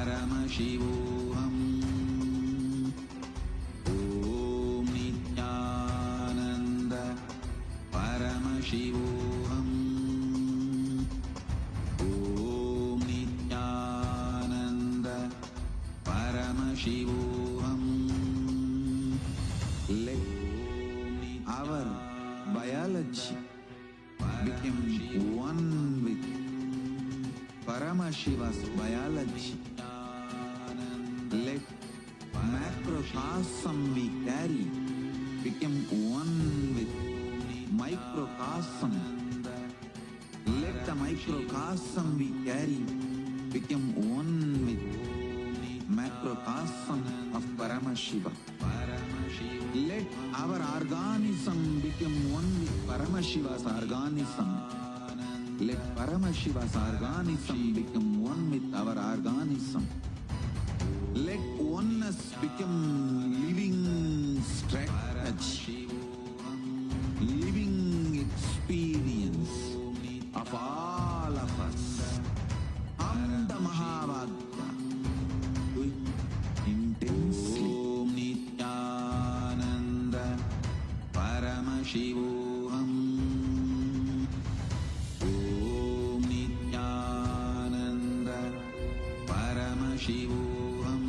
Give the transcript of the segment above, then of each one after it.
Paramashivoham. Om Nithyananda Paramashivoham. Om Nithyananda Paramashivoham. Let our biology become one with Paramashiva's biology. Let macrocosm we carry become one with microcosm. Let the microcosm we carry become one with macrocosm of Paramashiva. Let our organism become one with Paramashiva's organism. Let Paramashiva's organism become one with our organism. Let oneness become living strategy, living experience of all of us. The Maha intensely. Om Nithyananda Paramashivoham. Om Nithyananda Paramashivoham.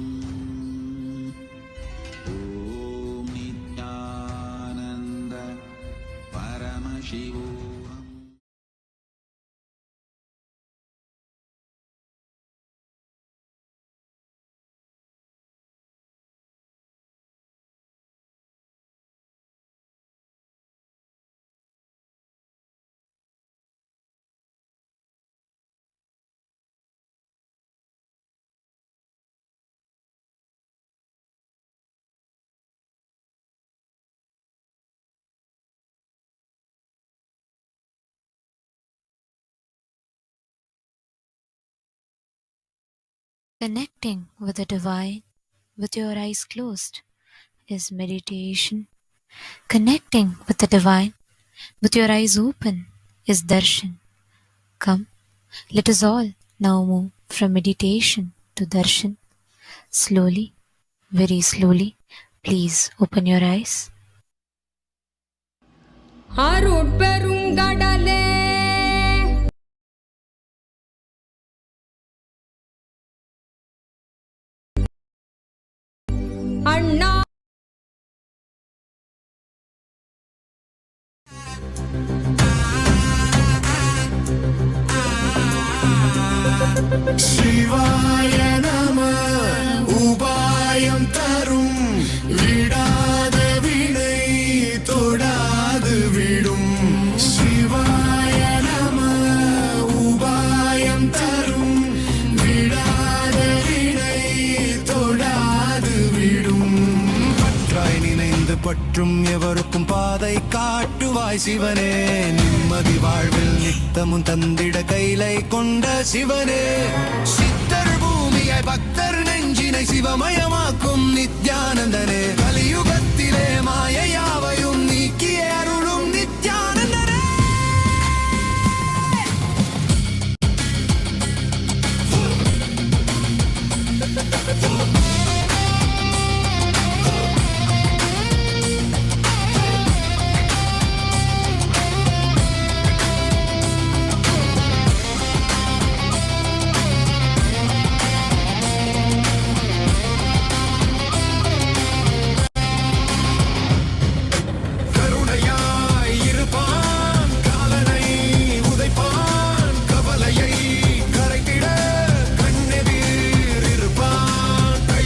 Om Nithyananda Paramashivoham. Connecting with the divine with your eyes closed is meditation. Connecting with the divine with your eyes open is darshan. Come, let us all now move from meditation to darshan. Slowly, very slowly, please open your eyes. அருட்பெருங்கடலே அண்ணா சிவாய நம உபாயம் தரும் விடாத வினை தொடாது விடும். சிவாய நம உபாயம் தரும் விடாத வினை தொடாது விடும். பற்றாய் நினைந்து பற்றும் எவருக்கும் பாதை காட்டுவாய் சிவனே. நிம்மதி வாழ்வில் நித்தமும் தந்திட கைலை கொண்ட சிவனே. சித்தர் பூமியாய் பக்தர் நெஞ்சினை சிவமயமாக்கும் நித்யானந்தனே. கலியுகத்திலே மாயையாவையும் நீக்கிய அருளும் நித்யானந்தனே. கை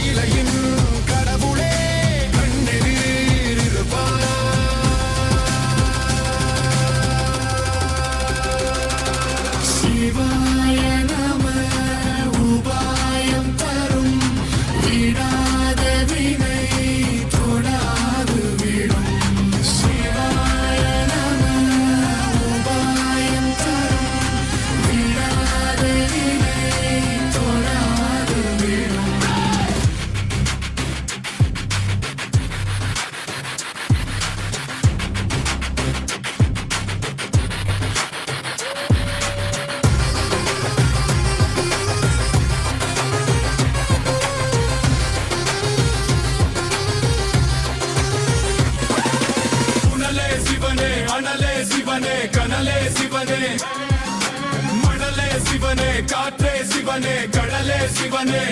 மணலே சிவனே, காற்றே சிவனே, கடலே சிவனே,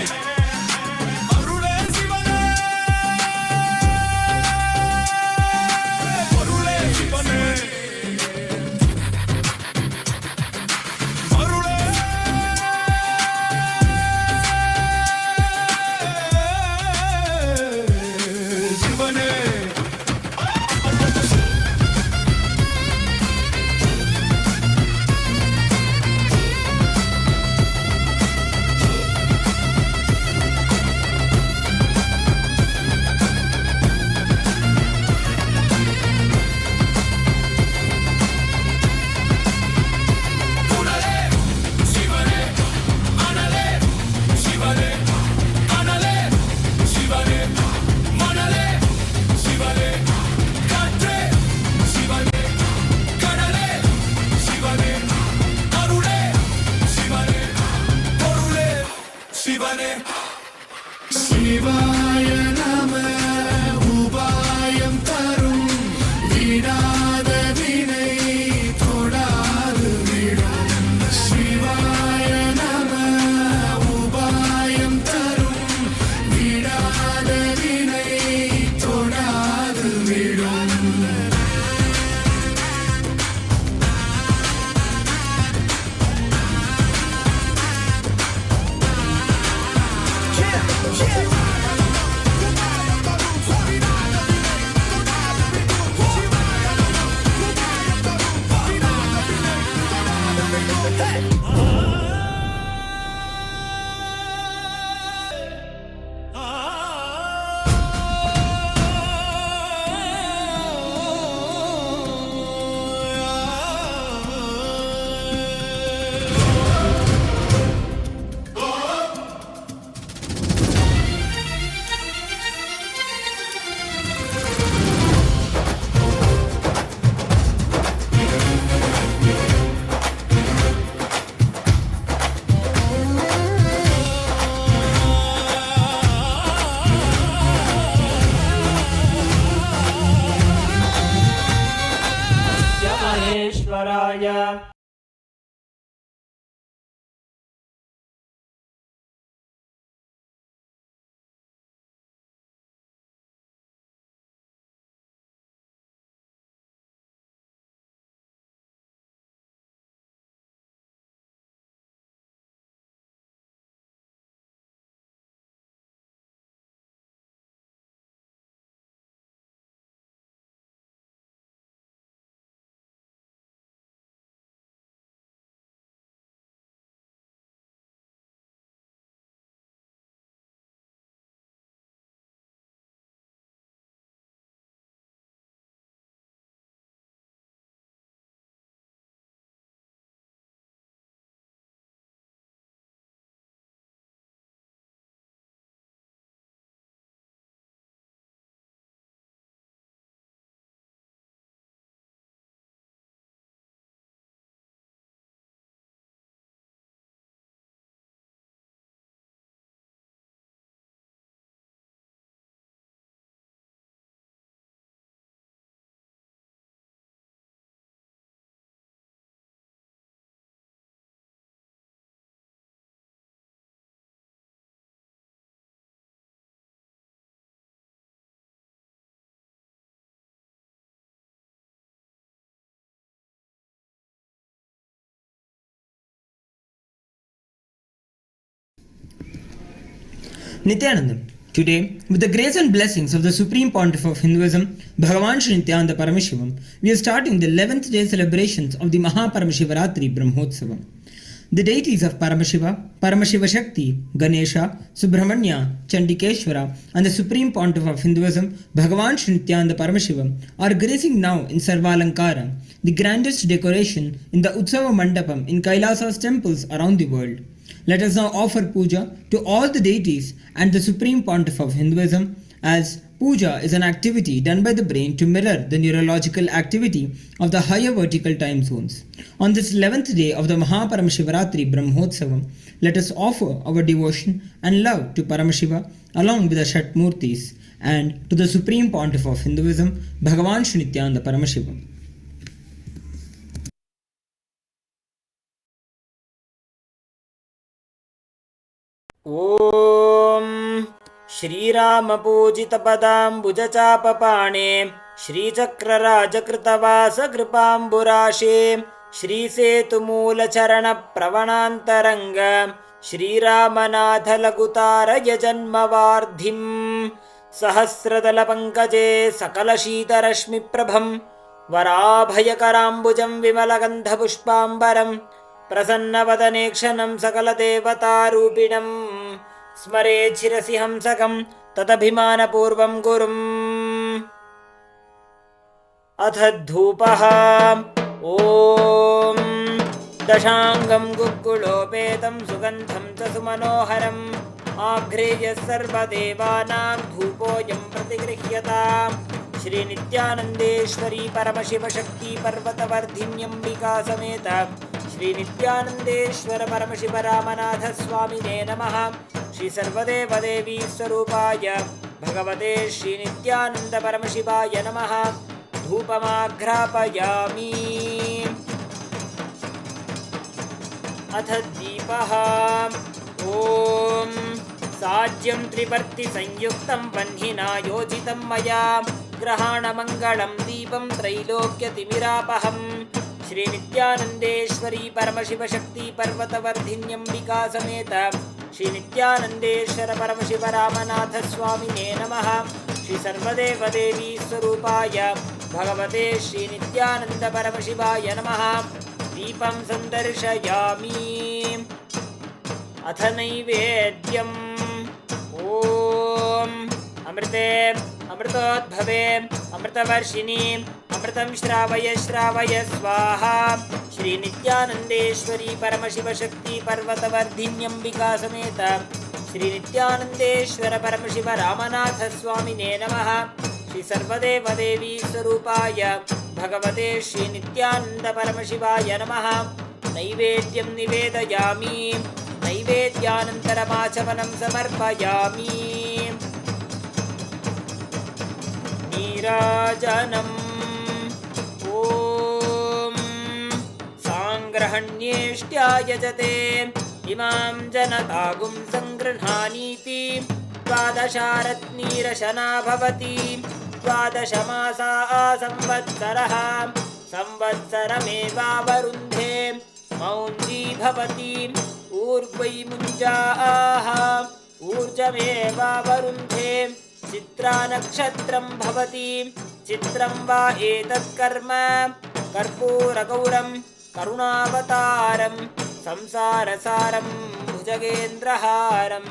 அருளே சிவனே, பொருளே சிவனே, அருளே சிவனே. சிவாய நம உபாயம் தரும் விடாத வினை தொடாது விடும். சிவாய நம உபாயம் தரும் விடாத வினை தொடாது விடும். Nithyananda. Today, with the grace and blessings of the Supreme Pontiff of Hinduism, Bhagavan Shri Nithyananda Paramashivam, we are starting the 11th day celebrations of the Maha Paramashivaratri Brahmotsavam. The deities of Paramashiva, Paramashiva Shakti, Ganesha, Subramanya, Chandikeshwara, and the Supreme Pontiff of Hinduism, Bhagavan Shri Nithyananda Paramashivam, are gracing now in Sarvalankara, the grandest decoration in the Utsava Mandapam in KAILASA'S temples around the world. Let us now offer puja to all the deities and the Supreme Pontiff of Hinduism, as puja is an activity done by the brain to mirror the neurological activity of the higher vertical time zones. On this 11th day of the Maha Paramashivaratri Brahmotsavam, let us offer our devotion and love to Paramashiva along with the Shatmurtis and to the Supreme Pontiff of Hinduism, Bhagavan Shri Nithyananda Paramashivam. ॐ श्रीरामपूजितपदाम्बुजचापपाणे श्रीचक्रराजकृतवासकृपाम्बुराशे श्रीसेतुमूलचरणप्रवणान्तरङ्ग श्रीरामनाथलघुतारय जन्मवार्धिम् सहस्रदलपङ्कजे सकलशीतरश्मिप्रभं वराभयकराम्बुजं विमलगन्धपुष्पाम्बरं प्रसन्नवदने क्षणं सकलदेवतारूपिणं स्मरेत् शिरसि हंसकं तदभिमानपूर्वं गुरुम्। अथ धूपः। ॐ दशाङ्गं गुग्गुलोपेतं सुगन्धं च सुमनोहरम् आघ्रेय सर्वदेवानां धूपोऽयं प्रतिगृह्यताम्। श्रीनित्यानन्देश्वरी परमशिवशक्ति पर्वतवर्धिन्यम्बिका समेत श्रीनित्यानन्देश्वर परमशिव रामनाथ स्वामिने नमः। श्री सर्वदेवदेवी स्वरूपाय भगवते श्रीनित्यानन्द परमशिवाय नमः। धूपमाघ्रापयामि। अथ दीपः। ॐ साज्यं त्रिवर्तिसंयुक्तं वह्निना योजितं मया ग्रहाणमङ्गलं दीपं त्रैलोक्यतिमिरापहम्। श्रीनित्यानन्देश्वरी परमशिवशक्ति पर्वतवर्धिन्यम्बिका समेत श्रीनित्यानन्देश्वर परमशिव रामनाथ स्वामिने नमः। श्री सर्वदेवदेवी स्वरूपाय भगवते श्रीनित्यानन्द परमशिवाय नमः। दीपं सन्दर्शयामि। अथ नैवेद्यम्। ॐ अमृते अमृतोद्भवे अमृतवर्षिणी अमृतं श्रावय श्रावय स्वाहा। श्रीनित्यानन्देश्वरी परमशिवशक्ति पर्वतवर्धिन्यम्बिका समेत श्रीनित्यानन्देश्वर परमशिव रामनाथ स्वामिने नमः। श्री सर्वदेवदेवी स्वरूपाय भगवते श्रीनित्यानन्द परमशिवाय नमः। नैवेद्यं निवेदयामि। नैवेद्यानन्तरमाचमनं समर्पयामि। नीराजनम्। ॐ साङ्ग्रहण्येष्ट्या यजते इमां जनतागुं सङ्गृह्णानीति द्वादशारत्नीरशना भवति। द्वादशमासा संवत्सरः संवत्सरमेवावरुन्धे मौञ्जी भवति। ऊर्ध्वै मुञ्जाः ऊर्जमेवावरुन्धे। चित्रा नक्षत्रं भवति। चित्रं वा एतत्कर्म कर्पूरगौरं करुणावतारं संसारसारं भुजगेन्द्रहारं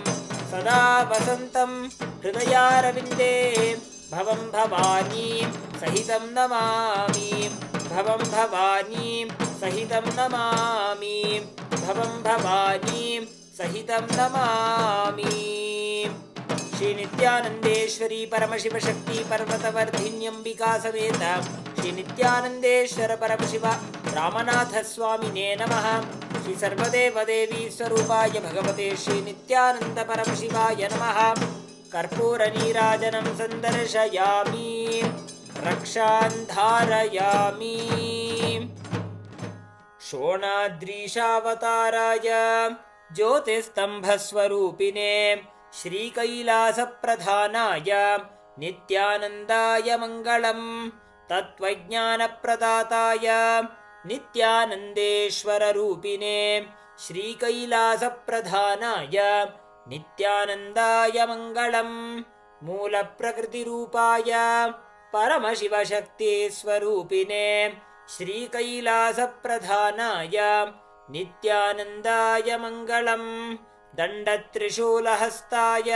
सदा वसन्तं हृदयारविन्दे भवं भवानी सहितं नमामि। भवं भवानी सहितं नमामि। भवं भवानी सहितं नमामि। श्रीनित्यानन्देश्वरी परमशिवशक्ति पर्वतवर्धिन्यम्बिका समेत श्रीनित्यानन्देश्वर परमशिव रामनाथ स्वामिने नमः। श्री सर्वदेवदेवी स्वरूपाय भगवते श्रीनित्यानन्द परमशिवाय नमः। कर्पूरनीराजनं सन्दर्शयामि। रक्षान् धारयामि। शोणाद्रीशावताराय ज्योतिस्तम्भस्वरूपिणे श्रीकैलासप्रधानाय नित्यानन्दाय मङ्गलम्। तत्त्वज्ञानप्रदाताय नित्यानन्देश्वररूपिणे श्रीकैलासप्रधानाय नित्यानन्दाय मङ्गलम्। मूलप्रकृतिरूपाय परमशिवशक्तिस्वरूपिणे श्रीकैलासप्रधानाय नित्यानन्दाय मङ्गलम्। दण्डत्रिशूलहस्ताय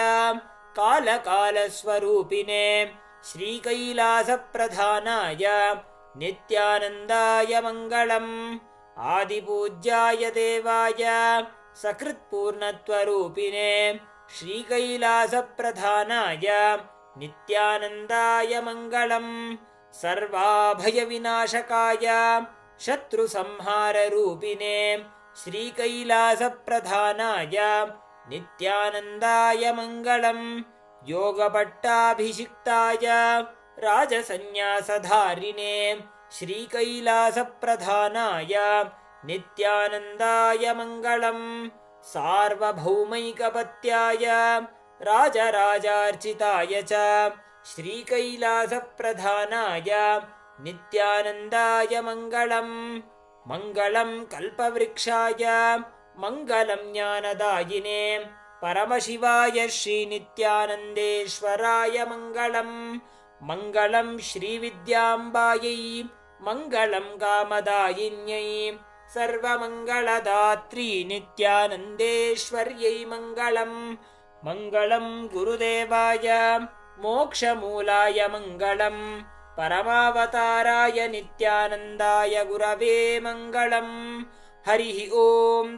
कालकालस्वरूपिणे श्रीकैलासप्रधानाय नित्यानन्दाय मङ्गलम्। आदिपूज्याय देवाय सकृत्पूर्णत्वरूपिणे श्रीकैलासप्रधानाय नित्यानन्दाय मङ्गलम्। सर्वाभयविनाशकाय शत्रुसंहाररूपिणे श्रीकैलासप्रधानाय नित्यानन्दाय मङ्गलम्। योगपट्टाभिषिक्ताय राजसन्न्यासधारिणे श्रीकैलासप्रधानाय नित्यानन्दाय मङ्गलम्। सार्वभौमैकपत्याय राजराजार्चिताय च श्रीकैलासप्रधानाय नित्यानन्दाय मङ्गलम् मङ्गलं कल्पवृक्षाय मङ्गलं ज्ञानदायिने परमशिवाय श्रीनित्यानन्देश्वराय मङ्गलम् मङ्गलं श्रीविद्याम्बायै मङ्गलं कामदायिन्यै सर्वमङ्गलदात्री नित्यानन्देश्वर्यै मङ्गलम् मङ्गलं गुरुदेवाय मोक्षमूलाय मङ्गलम् परमावताराय नित्यानन्दाय गुरवे मङ्गलम् हरिः ॐ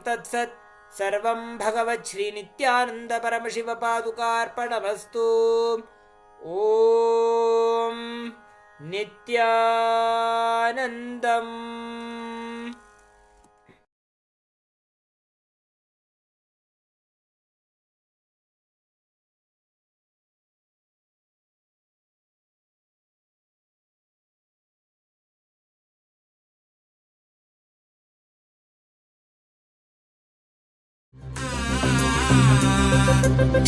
तत्सत् सर्वं भगवत् श्रीनित्यानन्द परमशिवपादुकार्पणमस्तु ॐ नित्यानन्दम्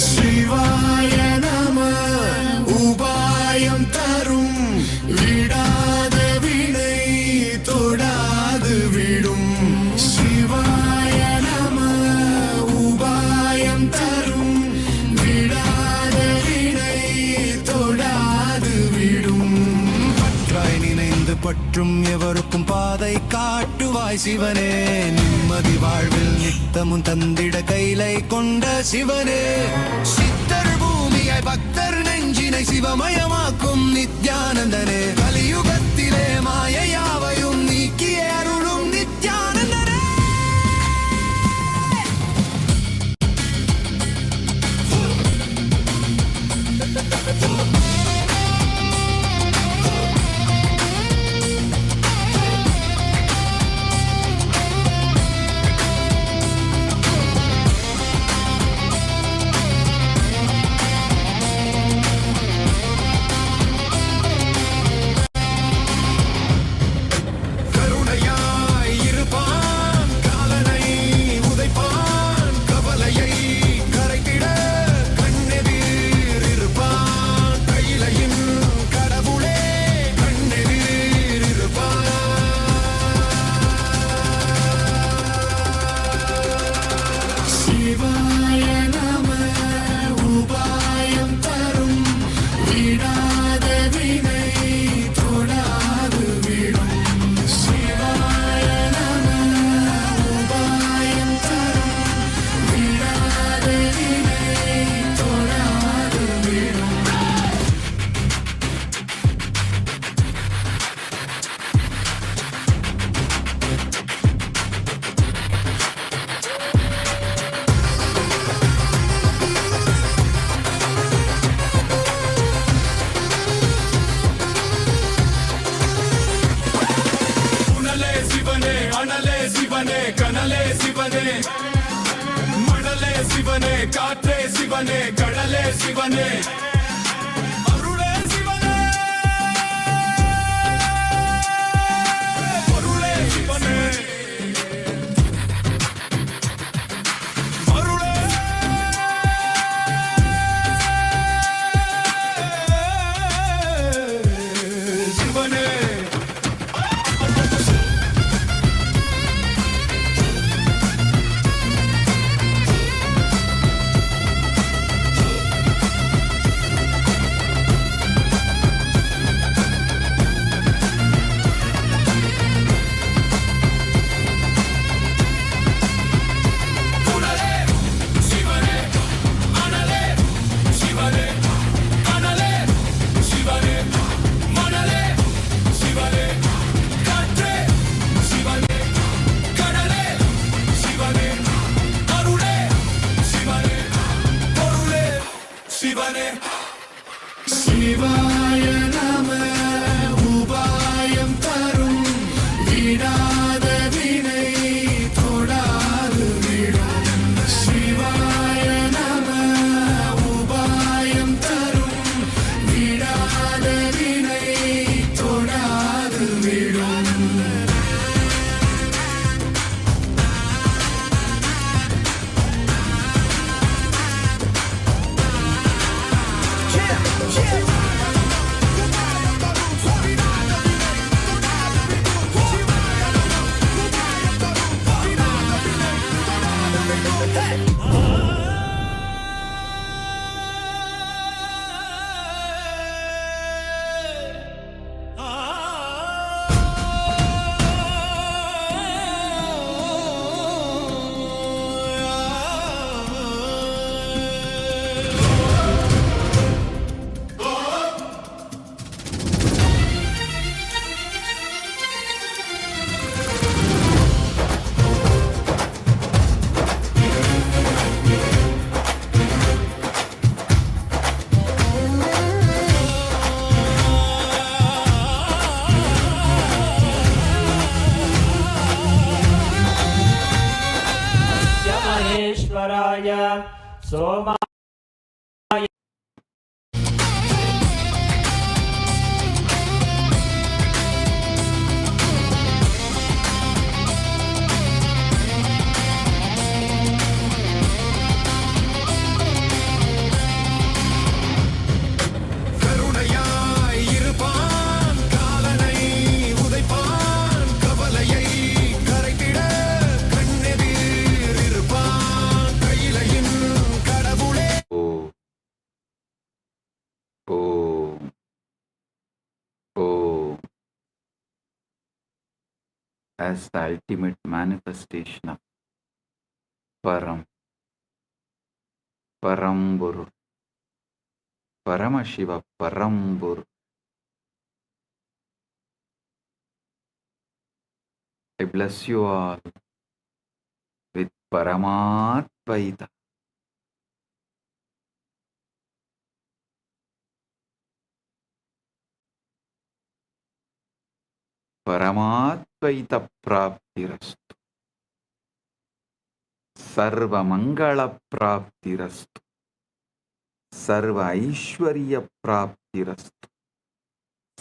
शिवाय नमः उपायं तरुं विडाद विनै तोडाद विडुं शिवाय नमः उपायं तरुं विडाद विनै तोडाद विडुं பற்றாய் நினைந்து பற்றும் எவருக்கும் பாதை காட்டுவாய் சிவனே நிம்மதி வாழ்வில் நித்தமும் தந்திட கைலை கொண்ட சிவனே சித்தர் பூமியாய் பக்தர் நெஞ்சினை சிவமயமாக்கும் நித்யானந்தனே கலியுகத்திலே மாயையாவையும் நீக்கிய அருளும் நித்யானந்தனே சிவனே காற்றே சிவனே கடலே சிவனே அருளே சிவனே பொருளே சிவனே அருளே சிவனே சிவாய நம உபாயம் தரும் விடாத வினை தொடாது விடும் சிவாய நம உபாயம் தரும் விடாத வினை தொடாது விடும் Soma கருணையாய் இருப்பான் காலனை உதைப்பான் கவலையை கரைத்திட கண்ணெதிர் இருப்பான் கையிலையின் கடவுளே. Om. Om. As the ultimate manifestation of Parampurul, Paramashiva Parampurul, I bless you all with Paramatvaita. Paramatvaita praptirastu. Sarva Mangala praptirastu. Sarva Aishwarya praptirastu.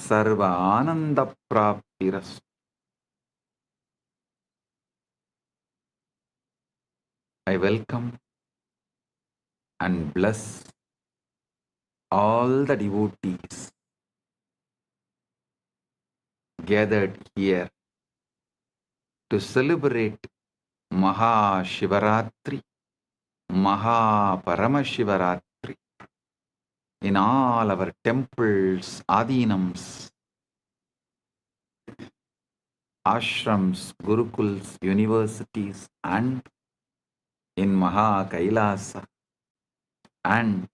Sarva Ananda praptirastu. I welcome and bless all the devotees gathered here to celebrate Maha Shivaratri, Maha Paramashivaratri in all our temples, adinams, ashrams, gurukuls, universities, and in Maha Kailasa, and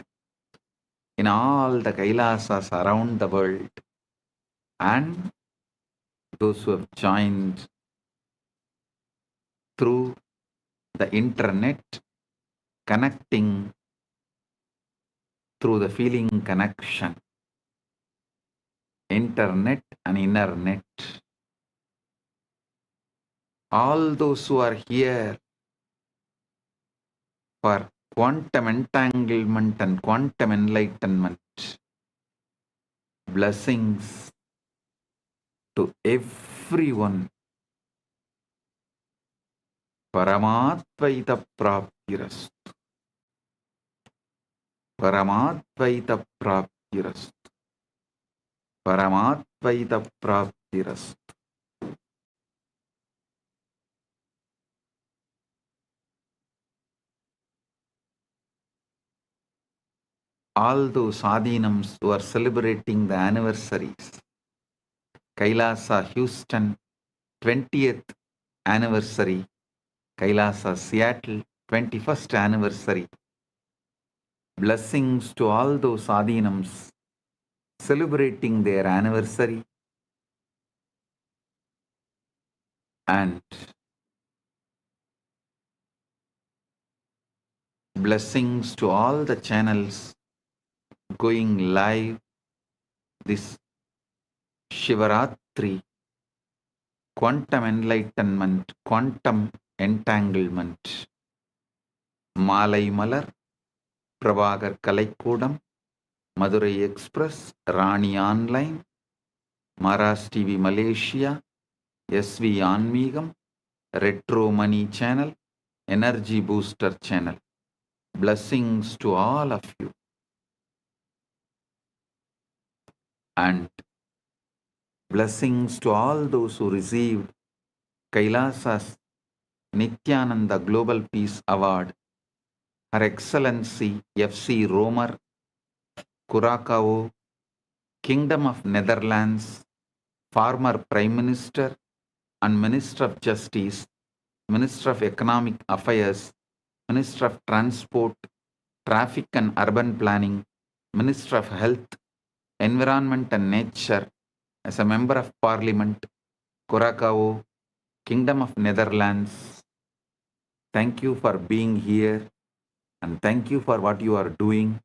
in all the Kailasas around the world, and those who have joined through the internet, connecting through the feeling connection, internet and inner net. All those who are here for quantum entanglement and quantum enlightenment, blessings to everyone. Paramatvaita praptirastu. Paramatvaita praptirastu. Paramatvaita praptirastu. All those adinams who are celebrating the anniversaries, Kailasa Houston 20th anniversary, Kailasa Seattle 21st anniversary. Blessings to all those adinams celebrating their anniversary, and blessings to all the channels going live this Shivaratri, quantum enlightenment, quantum entanglement. Malai Malar, Prabhagar Kalaikudam, Madurai Express, Rani Online, Maras TV Malaysia, SV Anmigam, Retro Money Channel, Energy Booster Channel. Blessings to all of you. And blessings to all those who received KAILASA'S Nithyananda Global Peace Award, Her Excellency FC Romer, Curacao, Kingdom of Netherlands, former Prime Minister and Minister of Justice, Minister of Economic Affairs, Minister of Transport, Traffic and Urban Planning, Minister of Health, Environment and Nature, as a Member of Parliament, Curacao, Kingdom of Netherlands. Thank you for being here, and thank you for what you are doing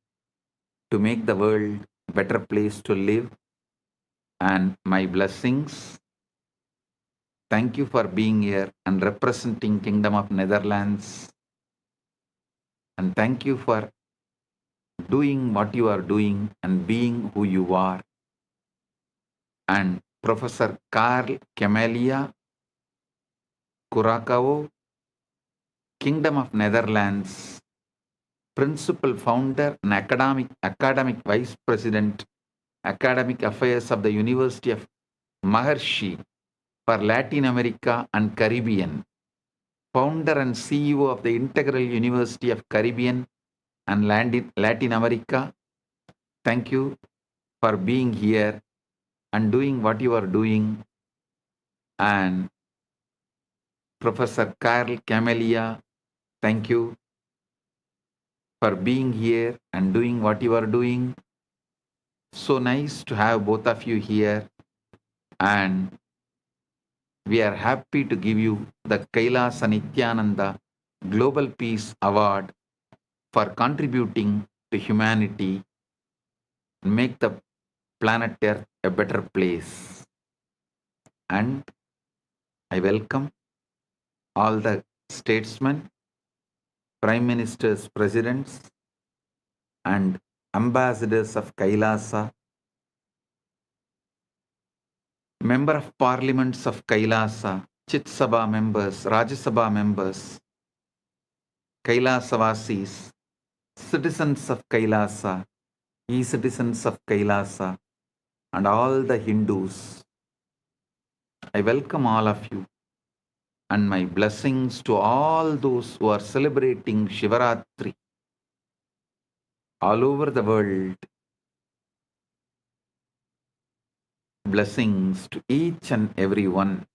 to make the world a better place to live. And my blessings. Thank you for being here and representing Kingdom of Netherlands. And thank you for doing what you are doing and being who you are. And Professor Carl Camelia Curacao, Kingdom of Netherlands, Principal Founder and Academic Vice President, Academic Affairs of the University of Maharishi for Latin America and Caribbean, Founder and CEO of the Integral University of Caribbean and Latin America. Thank you for being here and doing what you are doing. And Professor Carl Camelia, thank you for being here and doing what you are doing. So nice to have both of you here, and we are happy to give you the Kailasa Nithyananda Global Peace Award for contributing to humanity and make the planet Earth a better place. And I welcome all the statesmen, prime ministers, presidents, and ambassadors of Kailasa, member of parliaments of Kailasa, Chit Sabha members, Rajya Sabha members, Kailasavasis, citizens of Kailasa, e-citizens of Kailasa, and all the Hindus. I welcome all of you, and my blessings to all those who are celebrating Shivaratri all over the world. Blessings to each and every one.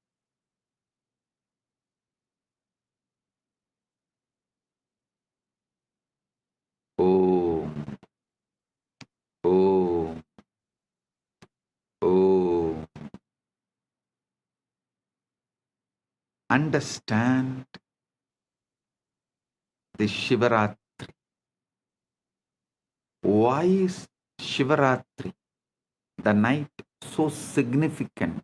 Om. Om. Om. Understand the Shivaratri. Why is Shivaratri, the night, so significant?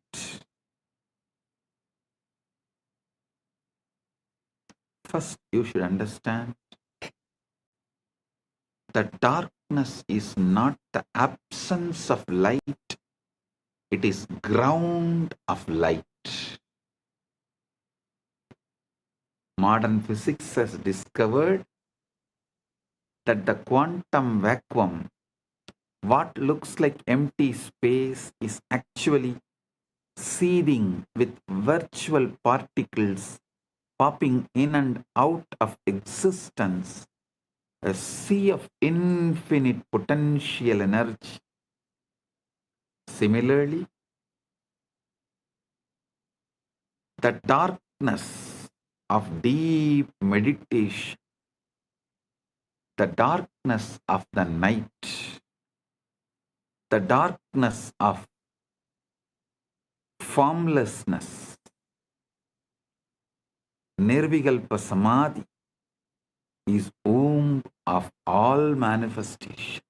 First, you should understand that darkness is not the absence of light, it is ground of light. Modern physics has discovered that the quantum vacuum, what looks like empty space, is actually seething with virtual particles popping in and out of existence, a sea of infinite potential energy. Similarly, the darkness of deep meditation, the darkness of the night, the darkness of formlessness, Nirvikalpa Samadhi, is womb of all manifestation.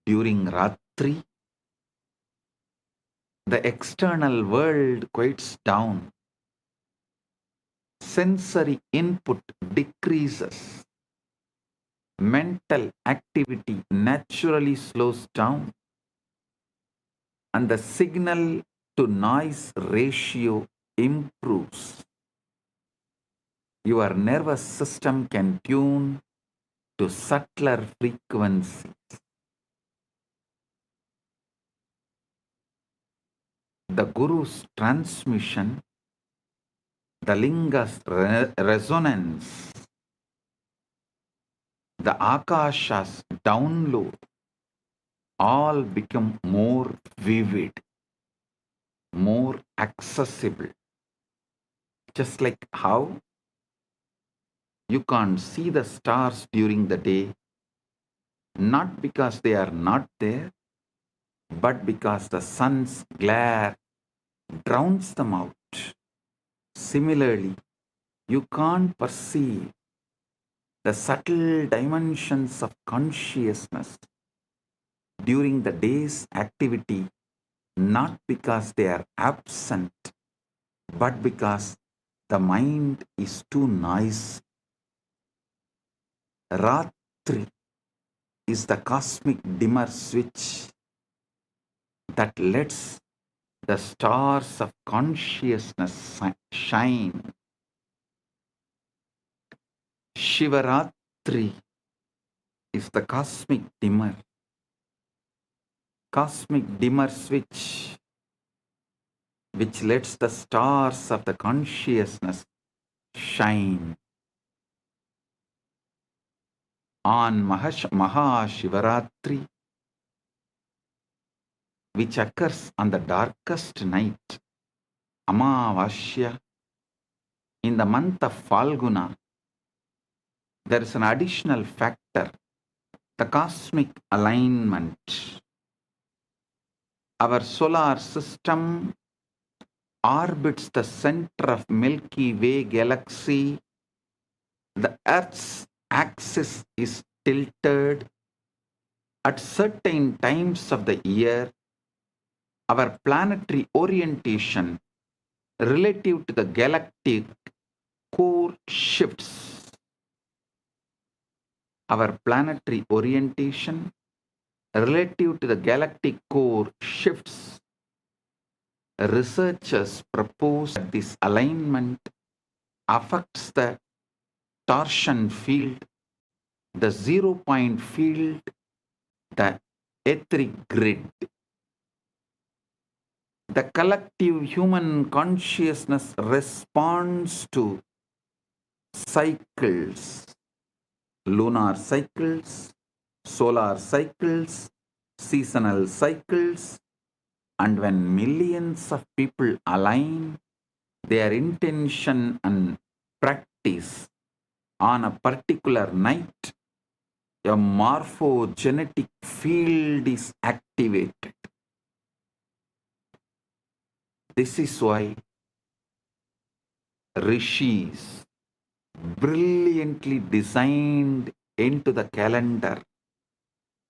During Ratri, the external world quiets down. Sensory input decreases. Mental activity naturally slows down. And the signal to noise ratio improves. Your nervous system can tune to subtler frequencies. The Guru's transmission, the Linga's resonance, the Akasha's download, all become more vivid, more accessible. Just like how you can't see the stars during the day, not because they are not there, but because the sun's glare drowns them out. Similarly, you can't perceive the subtle dimensions of consciousness during the day's activity, not because they are absent, but because the mind is too noisy. Ratri is the cosmic dimmer switch that lets the stars of consciousness shine. Shivaratri is the cosmic dimmer switch which lets the stars of the consciousness shine. On Maha Shivaratri, which occurs on the darkest night, Amavasya, in the month of Falguna, there is an additional factor, the cosmic alignment. Our solar system orbits the center of Milky Way galaxy. The Earth's axis is tilted. At certain times of the year, our planetary orientation relative to the galactic core shifts. Our planetary orientation relative to the galactic core shifts. Researchers propose that this alignment affects the torsion field, the 0-point field, the etheric grid. The collective human consciousness responds to cycles, lunar cycles, solar cycles, seasonal cycles, and when millions of people align their intention and practice on a particular night, a morphogenetic field is activated. This is why rishis brilliantly designed into the calendar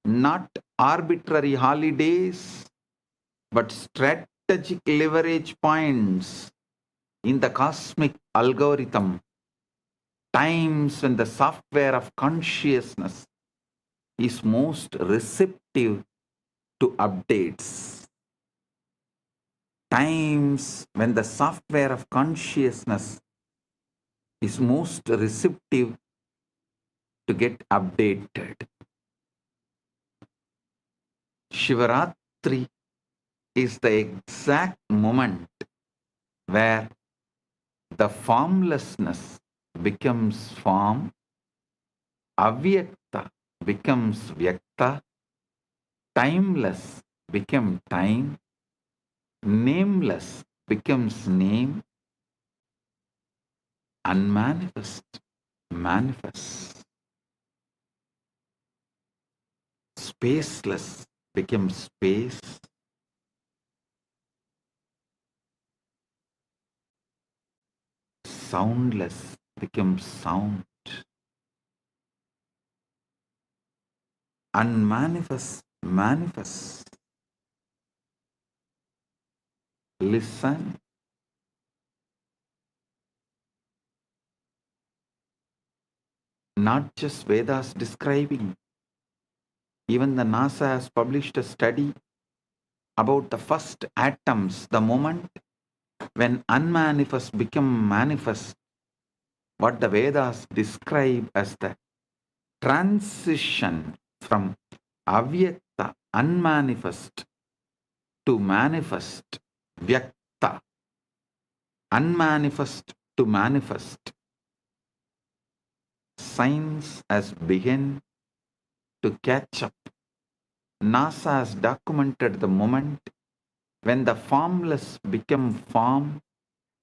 not arbitrary holidays, but strategic leverage points in the cosmic algorithm, times when the software of consciousness is most receptive to updates. Times when the software of consciousness is most receptive to get updated. Shivaratri is the exact moment where the formlessness becomes form, avyakta becomes vyakta, timeless becomes time, nameless becomes name, unmanifest manifests, spaceless becomes space, soundless becomes sound, unmanifest manifests. Listen. Not just Vedas describing. Even the NASA has published a study about the first atoms, the moment when unmanifest become manifest, what the Vedas describe as the transition from avyakta, unmanifest, to manifest, vyakta, unmanifest to manifest. Science has begun to catch up. NASA has documented the moment when the formless become form,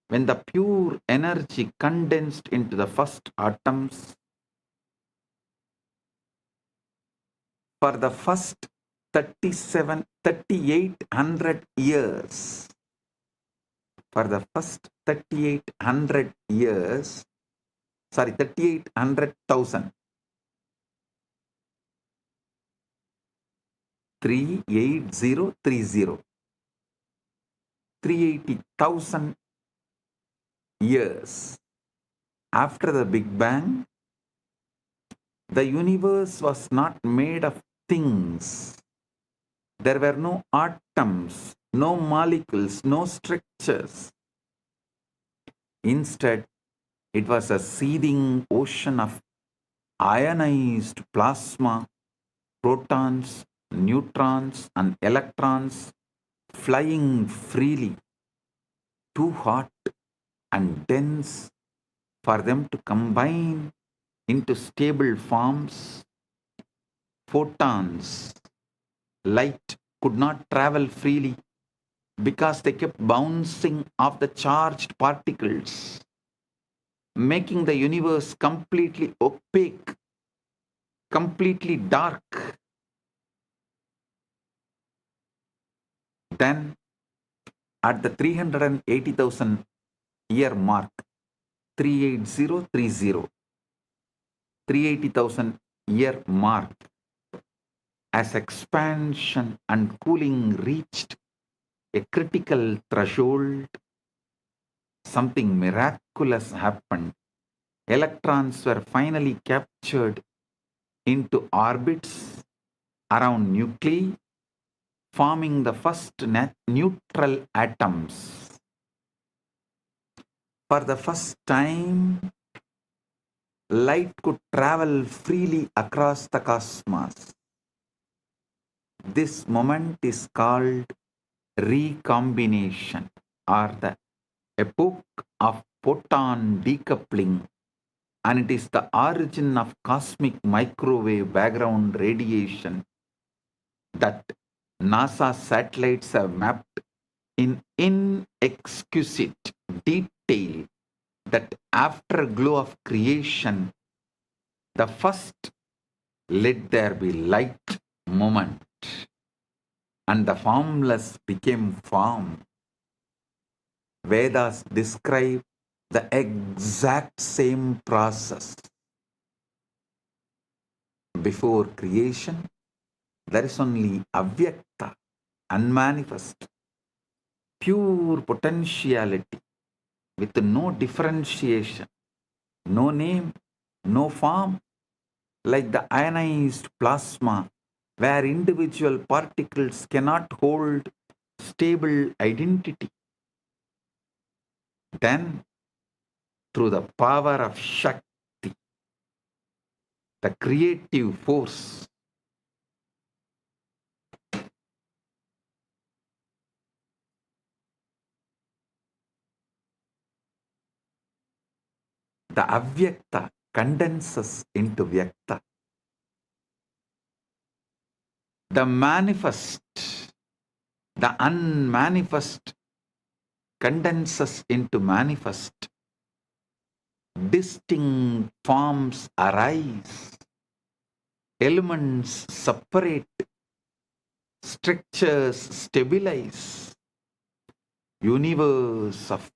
when the pure energy condensed into the first atoms. For the first 3,800 years, for the first 3,800 years, 3,800,000, 38030, 380,000 years after the Big Bang, The universe was not made of things. There were no atoms, no molecules, no structures. Instead, it was a seething ocean of ionized plasma, protons, neutrons, and electrons flying freely, too hot and dense for them to combine into stable forms. Photons, light, could not travel freely because they kept bouncing off the charged particles, making the universe completely opaque, completely dark. Then, at the 380,000 year mark, 38030, 380,000 year mark, as expansion and cooling reached a critical threshold, something miraculous happened. Electrons were finally captured into orbits around nuclei, forming the first neutral atoms. For the first time, light could travel freely across the cosmos. This moment is called recombination, or the epoch of photon decoupling, and it is the origin of cosmic microwave background radiation that NASA satellites have mapped in inexquisite detail. That afterglow of creation, the first let there be light moment, and the formless became form. Vedas describe the exact same process. Before creation, there is only avyakta, unmanifest, pure potentiality with no differentiation, no name, no form, like the ionized plasma, where individual particles cannot hold stable identity. Then, through the power of Shakti, the creative force, the avyakta condenses into vyakta. The manifest, the unmanifest condenses into manifest. Distinct forms arise. Elements separate. Structures stabilize. Universe of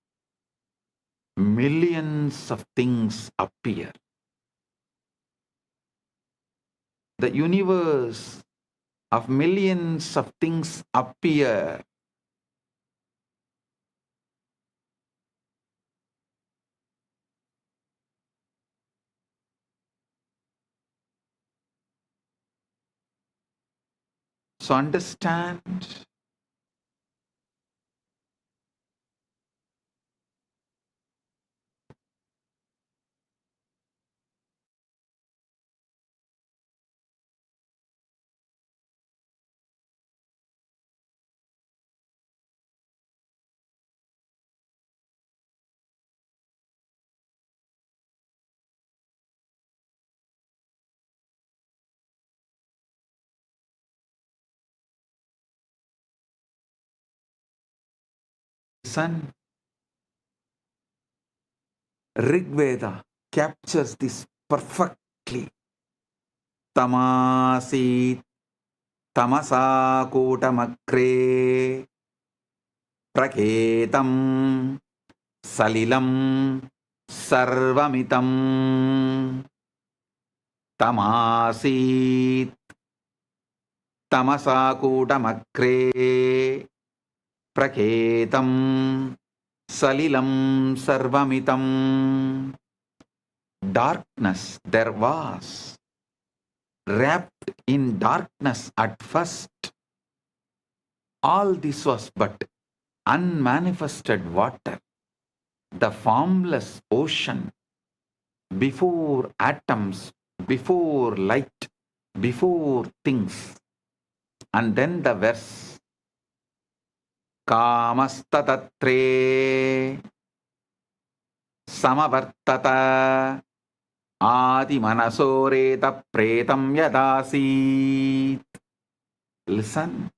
millions of things appear. The universe of millions of things appear. So understand, son, Rig Veda captures this perfectly. Tamasi tamasa kotamakre praketam salilam sarvamitam. Tamasi tamasa kotamakre praketam salilam sarvamitam. Darkness there was, wrapped in darkness at first. All this was but unmanifested water, the formless ocean, before atoms, before light, before things. And then the verse, Kamastatre Samavartata Adi Manasoreta Pretam Yadasit. Listen.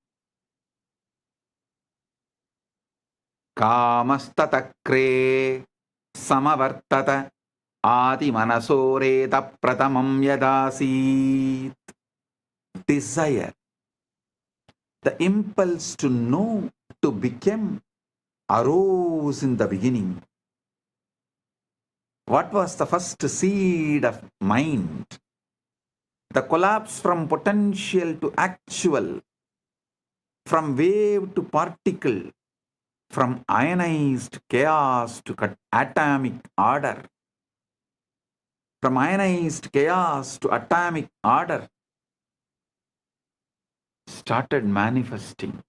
Kamastatakre Samavartata Adi Manasoreta Pratamam Yadasit. Desire, the impulse to know, to become, arose in the beginning. What was the first seed of mind? The collapse from potential to actual, from wave to particle, from ionized chaos to atomic order, from ionized chaos to atomic order, started manifesting.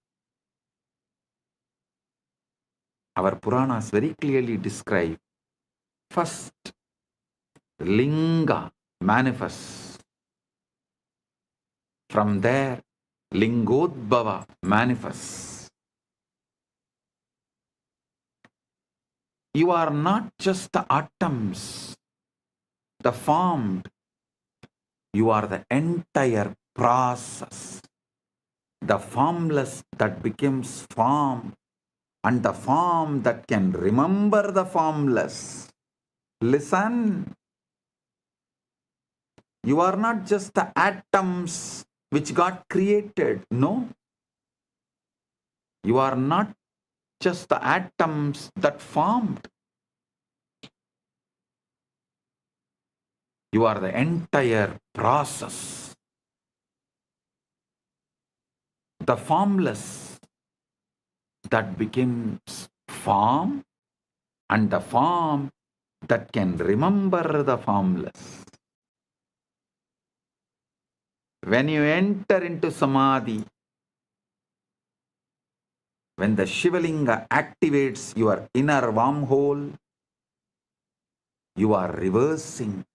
Our Puranas very clearly describe first Linga manifests. From there, Lingodbhava manifests. You are not just the atoms, the formed. You are the entire process. The formless that becomes form, and the form that can remember the formless. Listen. You are not just the atoms which got created. No. You are not just the atoms that formed. You are the entire process. The formless that becomes form, and the form that can remember the formless. When you enter into Samadhi, when the Shivalinga activates your inner wormhole, you are reversing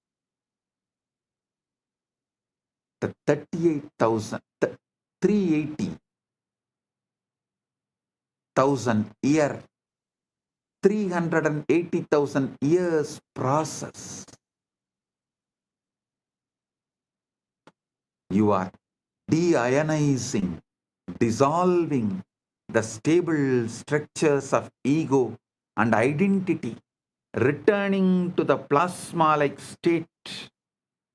the 380,000 year, 380,000 years process. You are deionizing, dissolving the stable structures of ego and identity, returning to the plasma-like state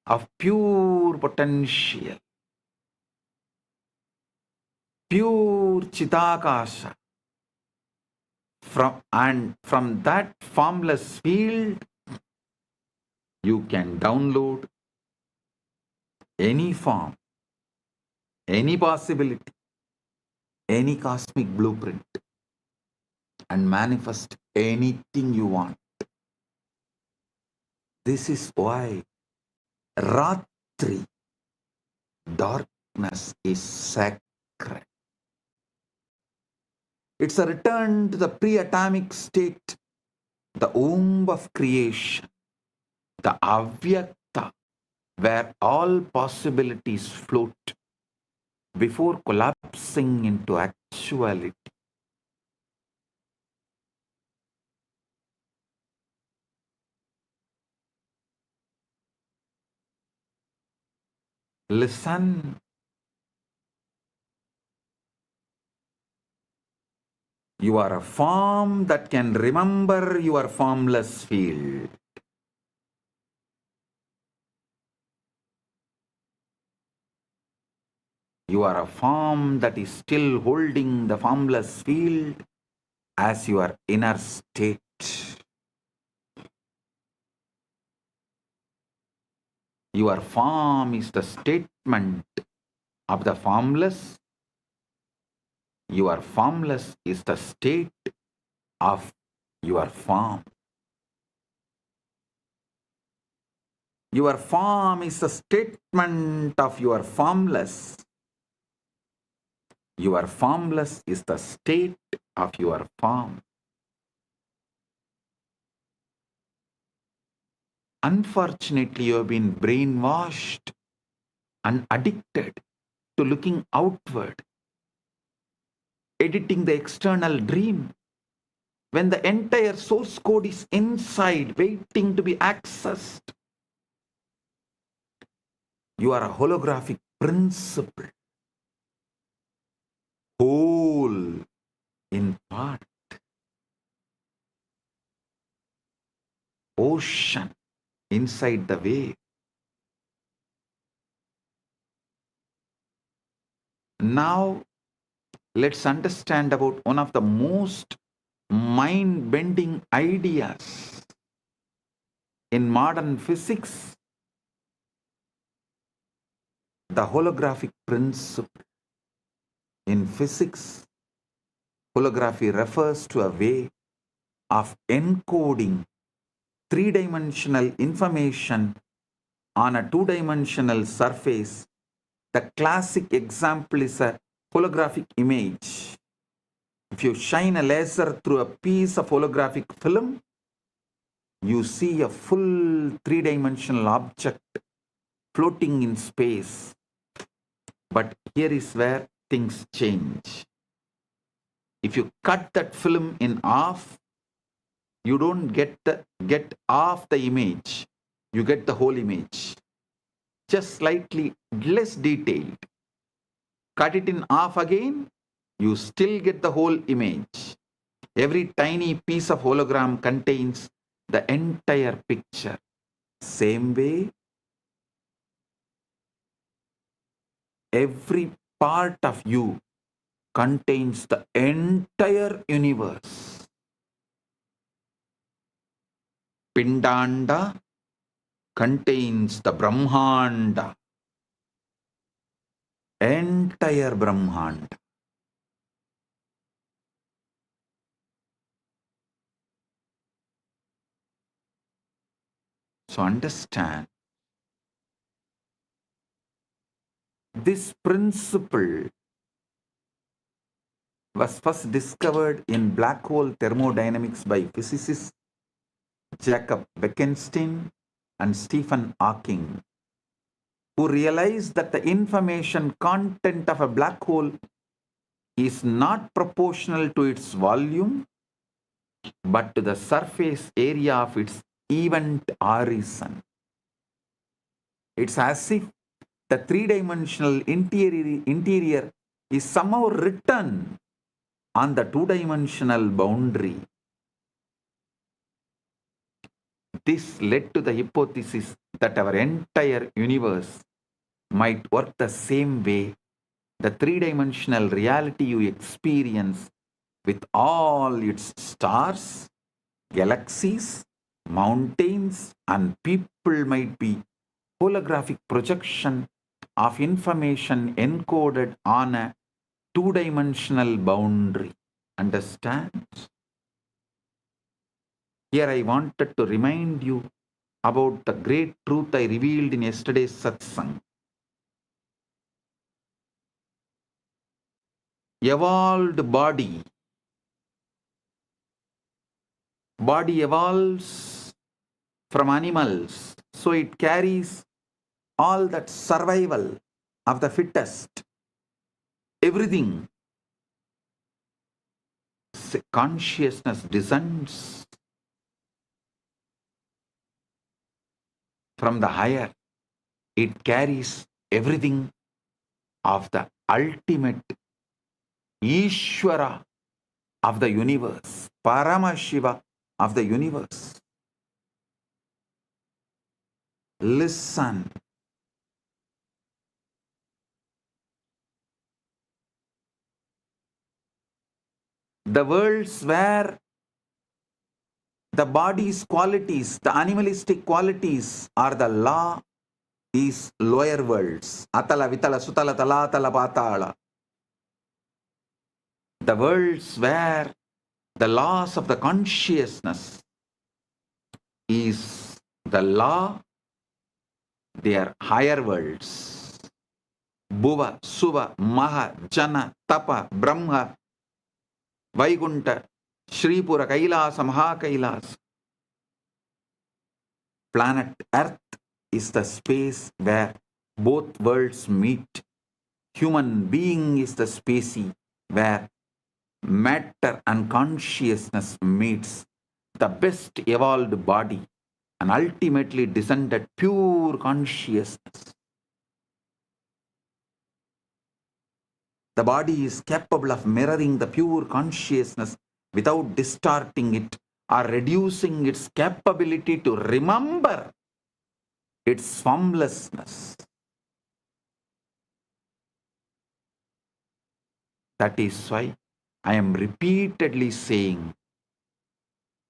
of pure potential, pure Chidakasha. From that formless field, you can download any form, any possibility, any cosmic blueprint, and manifest anything you want. This is why Ratri, darkness, is sacred. It's a return to the pre-atomic state, the womb of creation, the Avyakta, where all possibilities float before collapsing into actuality. Listen. You are a form that can remember your formless field. You are a form that is still holding the formless field as your inner state. Your form is the statement of the formless. Your formless is the state of your form. Your form is a statement of your formless. Your formless is the state of your form. Unfortunately, you have been brainwashed and addicted to looking outward, editing the external dream, when the entire source code is inside, waiting to be accessed. You are a holographic principle, whole in part, ocean inside the wave. Now, let's understand about one of the most mind-bending ideas in modern physics, the holographic principle. In physics, holography refers to a way of encoding three-dimensional information on a two-dimensional surface. The classic example is a holographic image. If you shine a laser through a piece of holographic film, you see a full three-dimensional object floating in space. But here is where things change. If you cut that film in half, you don't get half the image. You get the whole image, just slightly less detailed. Cut it in half again, you still get the whole image. Every tiny piece of hologram contains the entire picture. Same way, every part of you contains the entire universe. Pindanda contains the Brahmanda, entire Brahmanda. So understand, this principle was first discovered in black hole thermodynamics by physicists Jacob Bekenstein and Stephen Hawking, who realized that the information content of a black hole is not proportional to its volume, but to the surface area of its event horizon. It's as if the three-dimensional interior is somehow written on the two-dimensional boundary. This led to the hypothesis that our entire universe might work the same way. The three-dimensional reality you experience with all its stars, galaxies, mountains, and people might be holographic projection of information encoded on a two-dimensional boundary. Understand? Here I wanted to remind you about the great truth I revealed in yesterday's Satsang. Evolved body evolves from animals, so it carries all that survival of the fittest, everything. Consciousness descends from the higher. It carries everything of the ultimate Ishvara of the universe, Paramashiva of the universe. Listen. The worlds where the body's qualities, the animalistic qualities are the law, is lower worlds. Atala, Vitala, Sutala, Talatala, Patala. The worlds where the laws of the consciousness is the law They are higher worlds. Bhuva, Suva, Maha, Jana, Tapa, Brahma, Vaikunta, Shripura, Kailasa, Maha Kailasa. Planet Earth is the space where both worlds meet. Human being is the species where matter and consciousness meets. The best evolved body and ultimately descended pure consciousness. The body is capable of mirroring the pure consciousness without distorting it or reducing its capability to remember its formlessness. That is why I am repeatedly saying,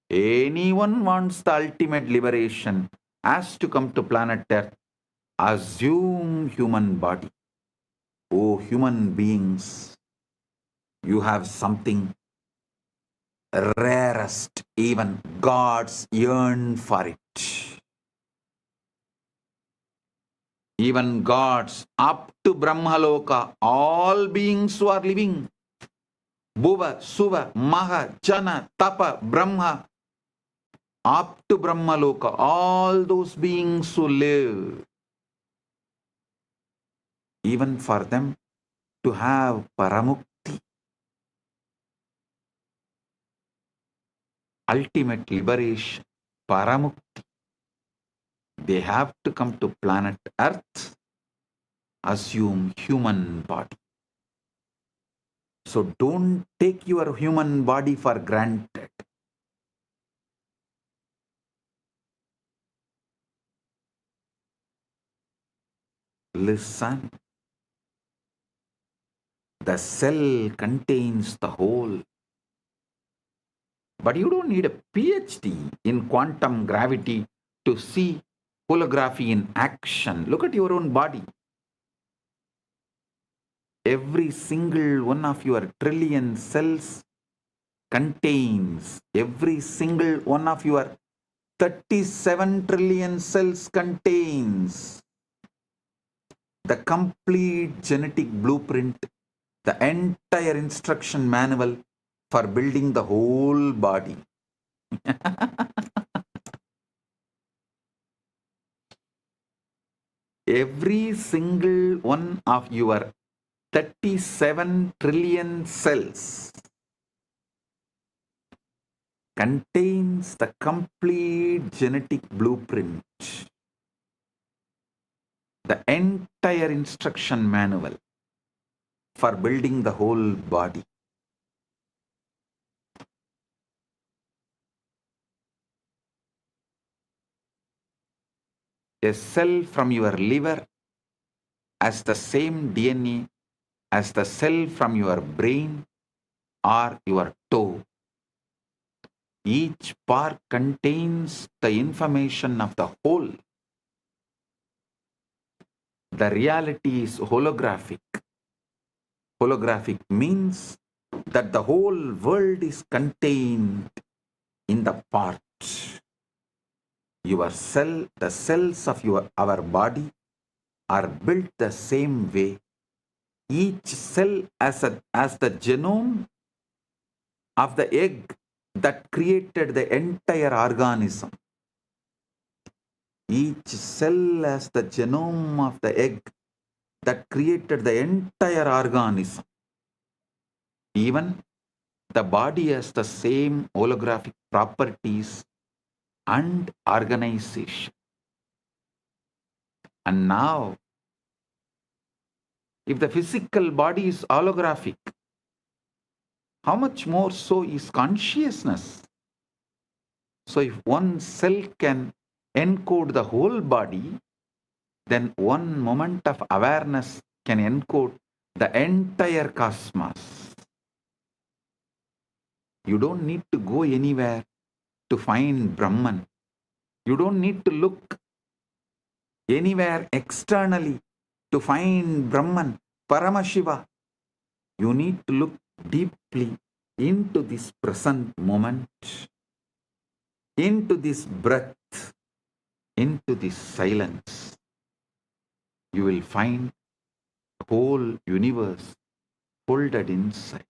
anyone wants the ultimate liberation has to come to planet Earth, assume human body. Oh, human beings, you have something rarest, even gods yearn for it. Even gods up to Brahmaloka, all beings who are living, Bhuva, Suva, Maha, Jana, Tapa, Brahma, up to Brahmaloka, all those beings who live, even for them to have Paramukti, ultimate liberation, Paramukti, they have to come to planet Earth, assume human body. So don't take your human body for granted. Listen. The cell contains the whole. But you don't need a PhD in quantum gravity to see holography in action. Look at your own body. Every single one of your trillion cells contains, every single one of your 37 trillion cells contains the complete genetic blueprint, the entire instruction manual for building the whole body. Every single one of your 37 trillion cells contains the complete genetic blueprint, the entire instruction manual for building the whole body. A cell from your liver has the same DNA as the cell from your brain or your toe. Each part contains the information of the whole. The reality is holographic. Holographic means that the whole world is contained in the parts. Your cell, the cells of our body are built the same way. Each cell as the genome of the egg that created the entire organism. Each cell as the genome of the egg that created the entire organism. Even the body has the same holographic properties and organization. And now, if the physical body is holographic, how much more so is consciousness? So if one cell can encode the whole body, then one moment of awareness can encode the entire cosmos. You don't need to go anywhere to find Brahman. You don't need to look anywhere externally to find Brahman, Paramashiva. You need to look deeply into this present moment, into this breath, into this silence. you will find the whole universe folded inside.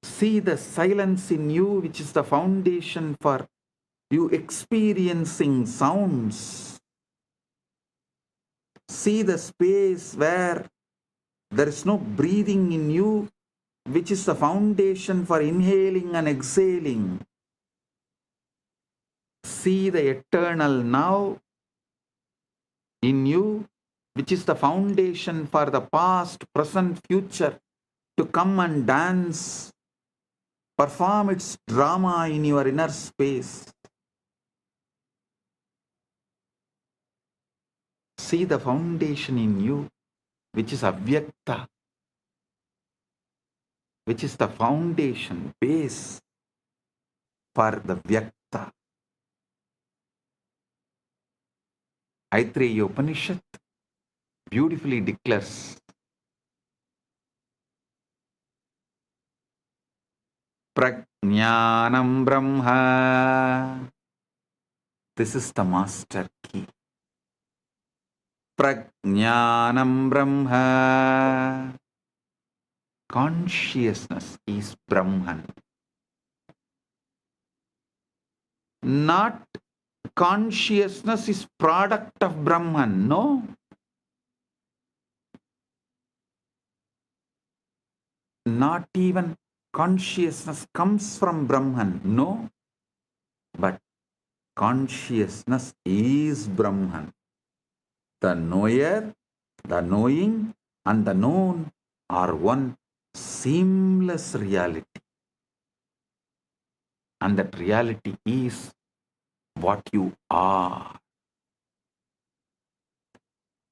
See the silence in you, which is the foundation for you experiencing sounds. See the space where there is no breathing in you, which is the foundation for inhaling and exhaling. See the eternal now in you, which is the foundation for the past, present, future to come and dance, perform its drama in your inner space. See the foundation in you, which is avyakta, which is the foundation, base for the vyakta. Aitreya Upanishad beautifully declares, Prajnanam Brahma. This is the master key. Prajnanam Brahma. Consciousness is Brahman. Not consciousness is product of Brahman. No. Not even consciousness comes from Brahman. No. But consciousness is Brahman. The knower, the knowing, and the known are one seamless reality. And that reality is what you are.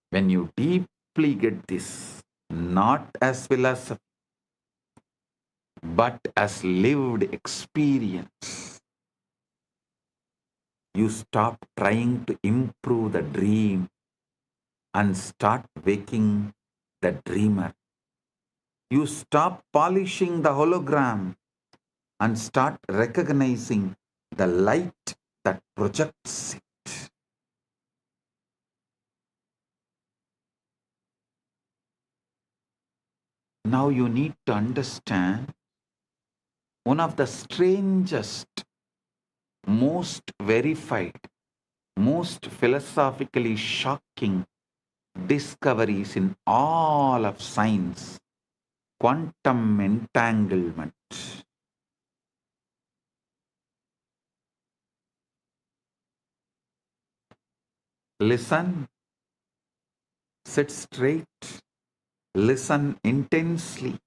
When you deeply get this, not as philosophy, but as lived experience, you stop trying to improve the dream and start waking the dreamer. You stop polishing the hologram and start recognizing the light that projects it. Now you need to understand one of the strangest, most verified, most philosophically shocking discoveries in all of science: quantum entanglement. Listen, sit straight, listen intensely.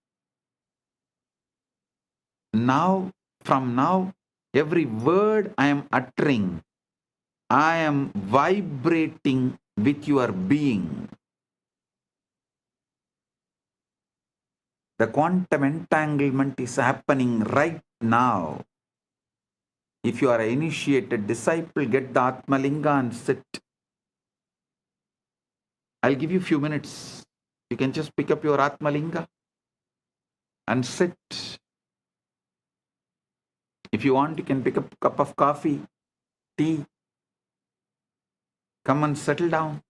Now, from now, every word I am uttering, I am vibrating with your being. The quantum entanglement is happening right now. If you are an initiated disciple, get the Atmalinga and sit. I'll give you a few minutes. You can just pick up your Atmalinga and sit. If you want, you can pick up a cup of coffee, tea. Come and settle down.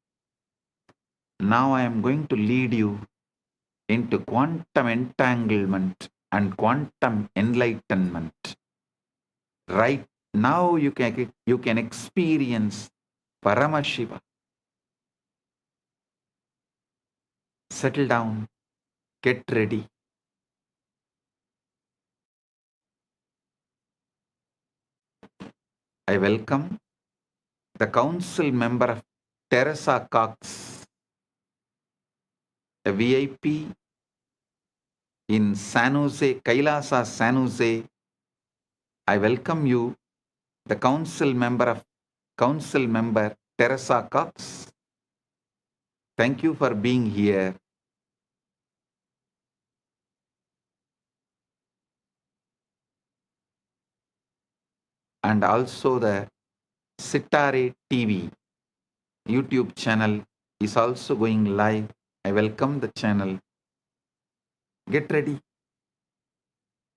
Now I am going to lead you into quantum entanglement and quantum enlightenment. Right now you can experience Paramashiva. Settle down. Get ready. I welcome the council member of Teresa Cox, a VIP in San Jose, KAILASA'S San Jose. I welcome you, the council member Teresa Cox. Thank you for being here. And also the Sitare TV YouTube channel is also going live. I welcome the channel. Get ready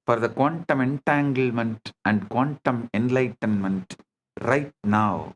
for the quantum entanglement and quantum enlightenment right now.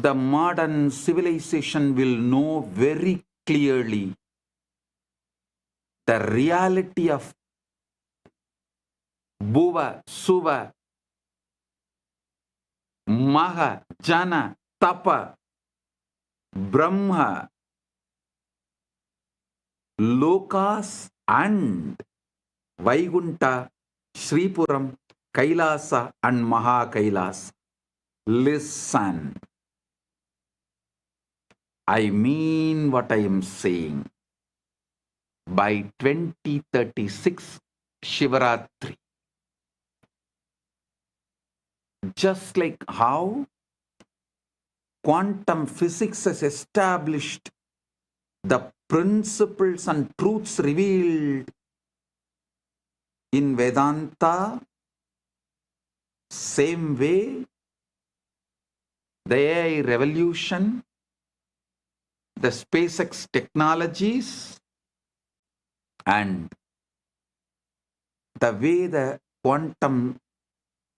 the modern civilization will know very clearly the reality of Bhuva, Suva, Maha, Jana, Tapa, Brahma, Lokas and Vaikunta, Sripuram, Kailasa and Maha Kailasa. Listen. I mean what I am saying. By 2036 Shivaratri, just like how quantum physics has established the principles and truths revealed in Vedanta, same way the AI revolution, the SpaceX technologies, and the way the quantum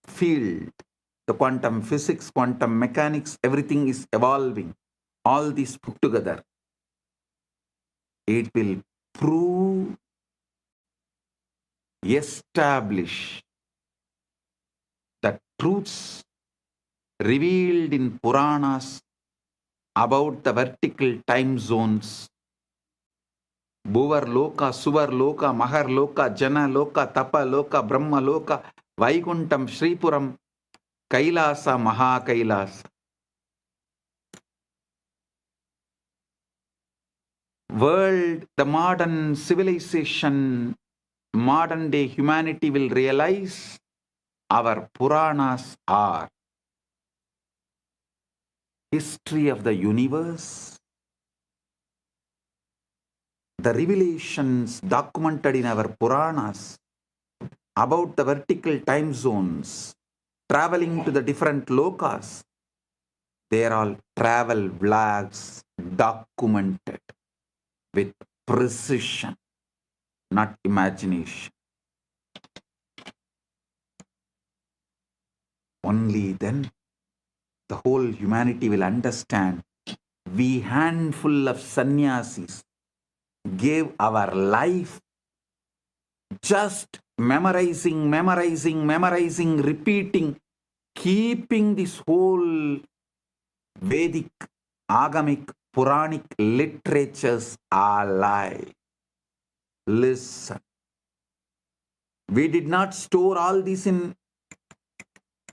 field, the quantum physics, quantum mechanics, everything is evolving. All these put together, it will prove, establish the truths revealed in Puranas about the vertical time zones. Bhuvar Loka, Suvar Loka, Mahar Loka, Jana Loka, Tapa Loka, Brahma Loka, Vaikuntam, Sripuram, Kailasa, Maha Kailasa. World, the modern civilization, modern day humanity will realize our Puranas are history of the universe, the revelations documented in our Puranas about the vertical time zones, traveling to the different lokas. They are all travel vlogs documented with precision, not imagination. Only then the whole humanity will understand. We handful of sannyasis gave our life just memorizing, repeating, keeping this whole Vedic, Agamic, Puranic literatures alive. Listen. We did not store all this in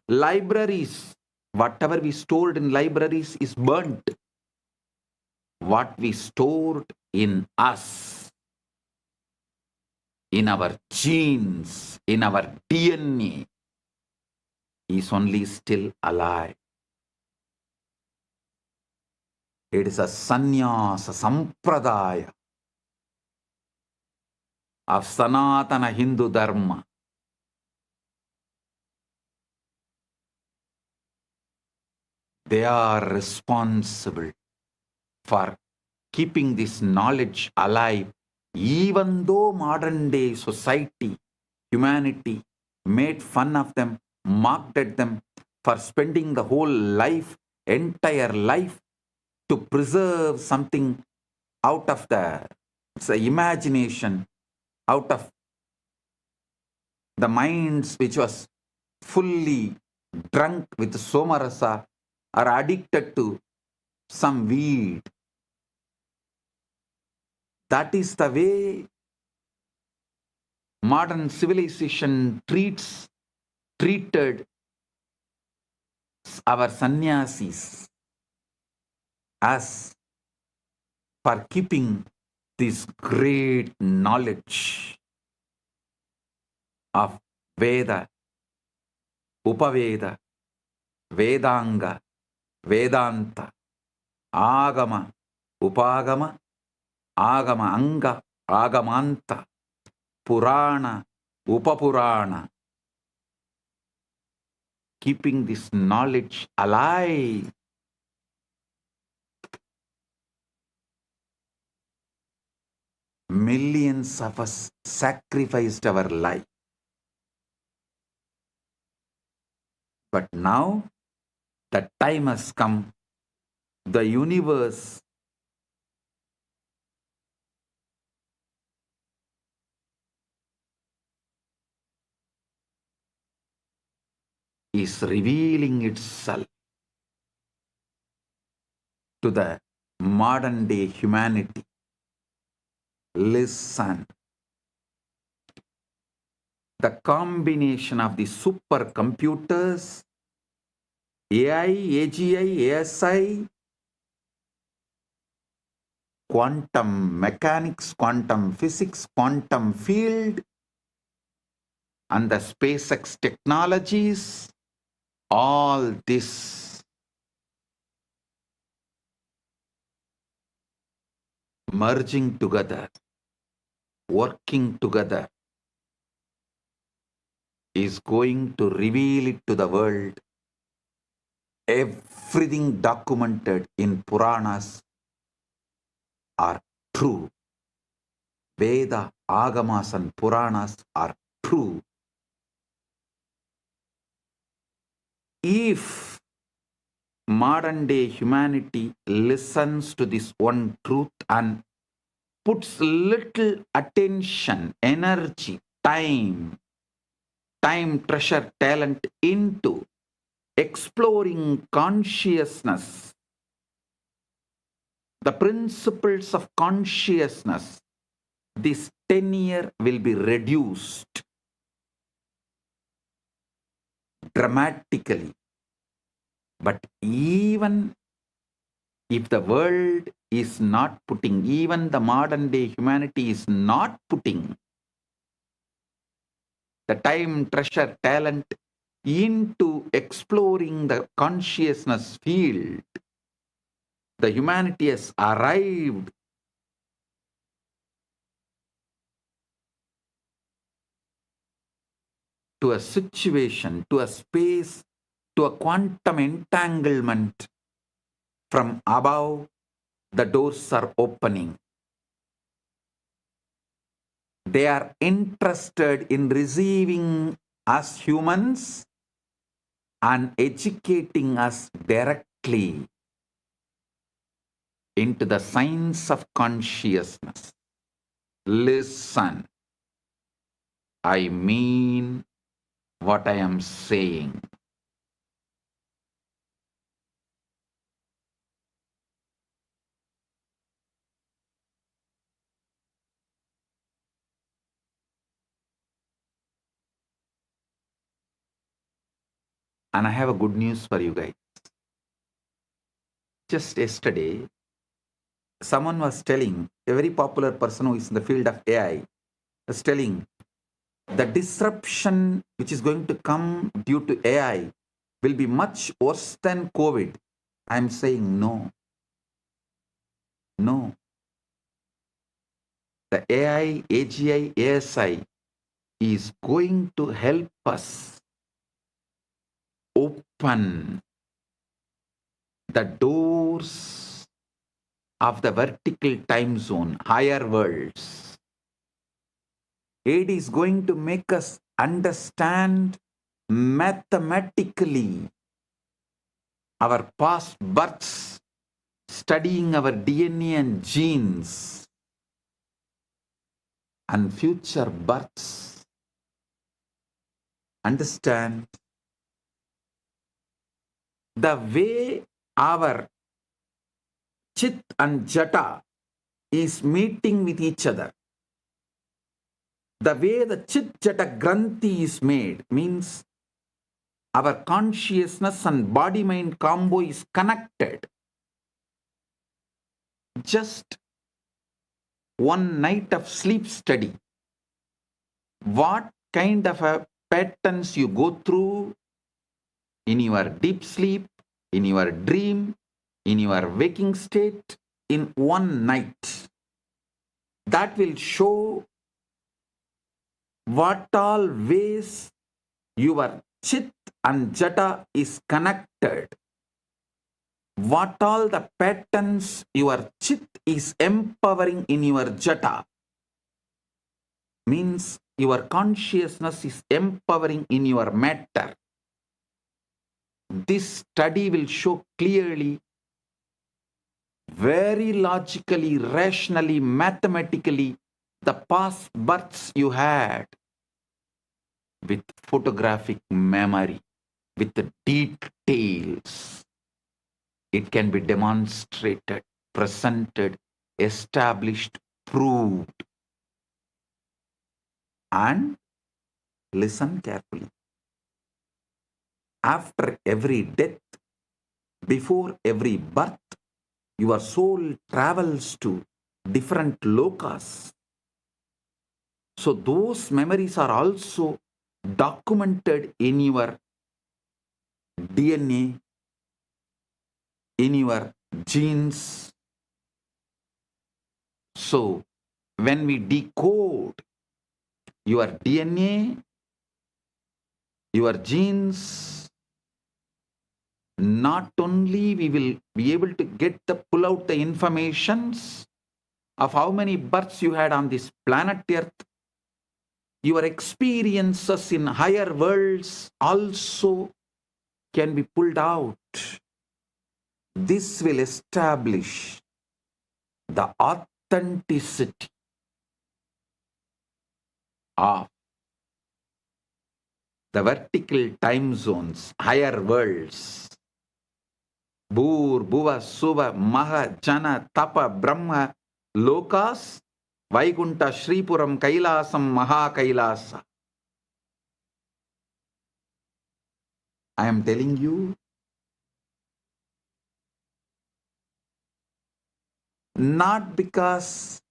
libraries. Whatever we stored in libraries is burnt. What we stored in us, in our genes, in our DNA, is only still alive. It is a sannyasa sampradaya of Sanatana Hindu Dharma. They are responsible for keeping this knowledge alive, even though modern day society, humanity made fun of them, mocked at them for spending the whole life, entire life, to preserve something out of the imagination, out of the minds which was fully drunk with somarasa or addicted to some weed. That is the way modern civilization treated our sannyasis, as for keeping this great knowledge of Veda, Upaveda, Vedanga, Vedanta, Agama, Upagama, Agama Anga, Agamanta, Purana, Upapurana. Keeping this knowledge alive. Millions of us sacrificed our life. But now the time has come the universe is revealing itself to the modern day humanity. Listen. The combination of the supercomputers, AI, AGI, ASI, quantum mechanics, quantum physics, quantum field, and the SpaceX technologies, all this merging together, working together, is going to reveal it to the world. Everything documented in Puranas are true. Veda, Agamas and Puranas are true. If modern day humanity listens to this one truth and puts little attention, energy, time, treasure, talent into exploring consciousness, the principles of consciousness, this tenure will be reduced dramatically. But even if the world is not putting, even the modern day humanity is not putting the time, treasure, talent into exploring the consciousness field, the humanity has arrived to a situation, to a space, to a quantum entanglement. From above, the doors are opening. They are interested in receiving us humans and educating us directly into the science of consciousness. Listen, I mean what I am saying. And I have a good news for you guys. Just yesterday, someone was telling, a very popular person who is in the field of AI, was telling the disruption which is going to come due to AI will be much worse than COVID. I am saying no. No. The AI, AGI, ASI is going to help us open the doors of the vertical time zone, higher worlds. It is going to make us understand mathematically our past births, studying our DNA and genes, and future births. Understand the way our Chit and Jata is meeting with each other. The way the Chit Jata Granthi is made means our consciousness and body-mind combo is connected. Just one night of sleep study. What kind of a patterns you go through in your deep sleep, in your dream, in your waking state, in one night. That will show what all ways your Chit and Jata is connected. What all the patterns your Chit is empowering in your Jata. Means your consciousness is empowering in your matter. This study will show clearly very logically, rationally, mathematically, the past births you had with photographic memory, with the details. It can be demonstrated, presented, established, proved. And listen carefully. After every death, before every birth, your soul travels to different lokas. So those memories are also documented in your DNA, in your genes. So when we decode your DNA, your genes, not only we will be able to pull out the informations of how many births you had on this planet Earth, your experiences in higher worlds also can be pulled out. This will establish the authenticity of the vertical time zones, higher worlds. Bhur, Bhuva, Suva, Maha, Jana, Tapa, Brahma, Lokas, Vaikunta, Shripuram, Kailasam, Maha Kailasa. I am telling you, not because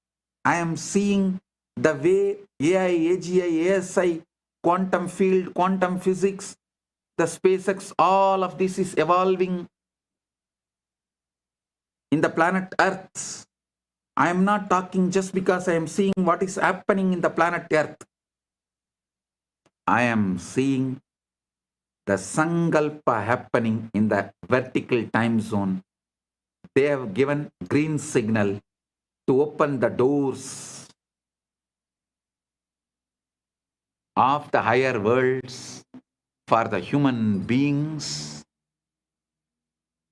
I am seeing the way AI, AGI, ASI, quantum field, quantum physics, the SpaceX, all of this is evolving in the planet Earth. I am not talking just because I am seeing what is happening in the planet Earth. I am seeing the Sankalpa happening in the vertical time zone. They have given green signal to open the doors of the higher worlds for the human beings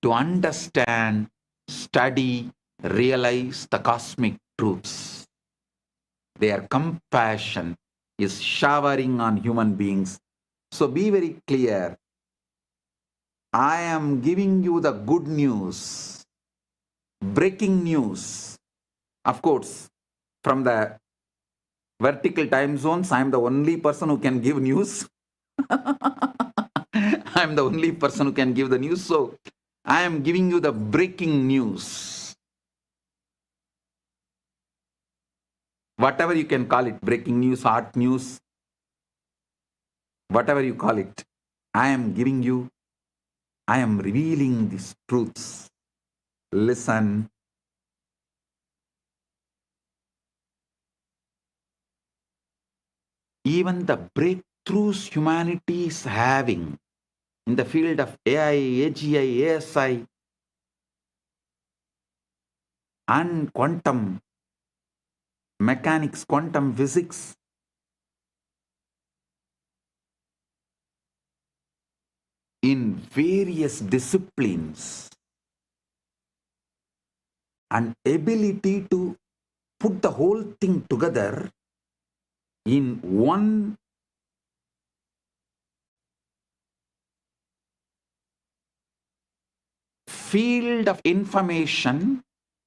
to understand, study, realize the cosmic truths. Their compassion is showering on human beings. So be very clear. I am giving you the good news, breaking news. Of course, from the vertical time zones, I am the only person who can give news. I am the only person who can give the news. So I am giving you the breaking news. Whatever you can call it, breaking news, hot news, whatever you call it, I am giving you, I am revealing these truths. Listen. Even the breakthroughs humanity is having in the field of AI, AGI, ASI, and quantum mechanics, quantum physics, in various disciplines, and ability to put the whole thing together in one field of information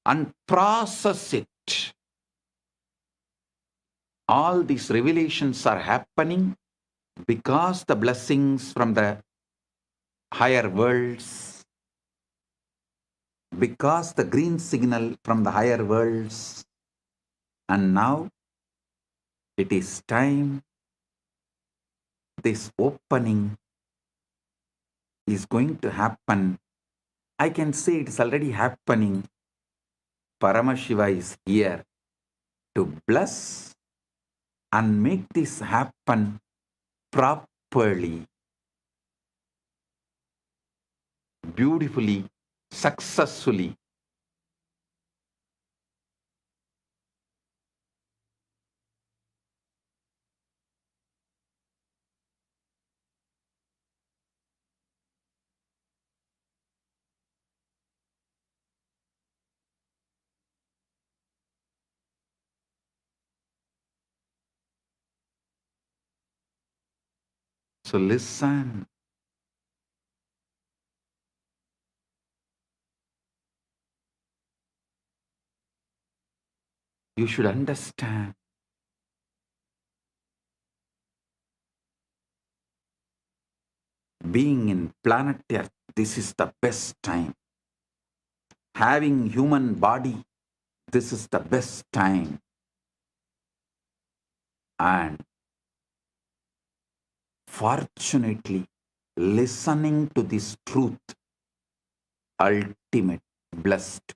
and process it. All these revelations are happening because the blessings from the higher worlds, because the green signal from the higher worlds. And now it is time. This opening is going to happen. I can say it is already happening. Paramashiva is here to bless and make this happen properly, beautifully, successfully. So listen. You should understand. Being in planet Earth, this is the best time. Having human body, this is the best time. And fortunately, listening to this truth, ultimate, blessed.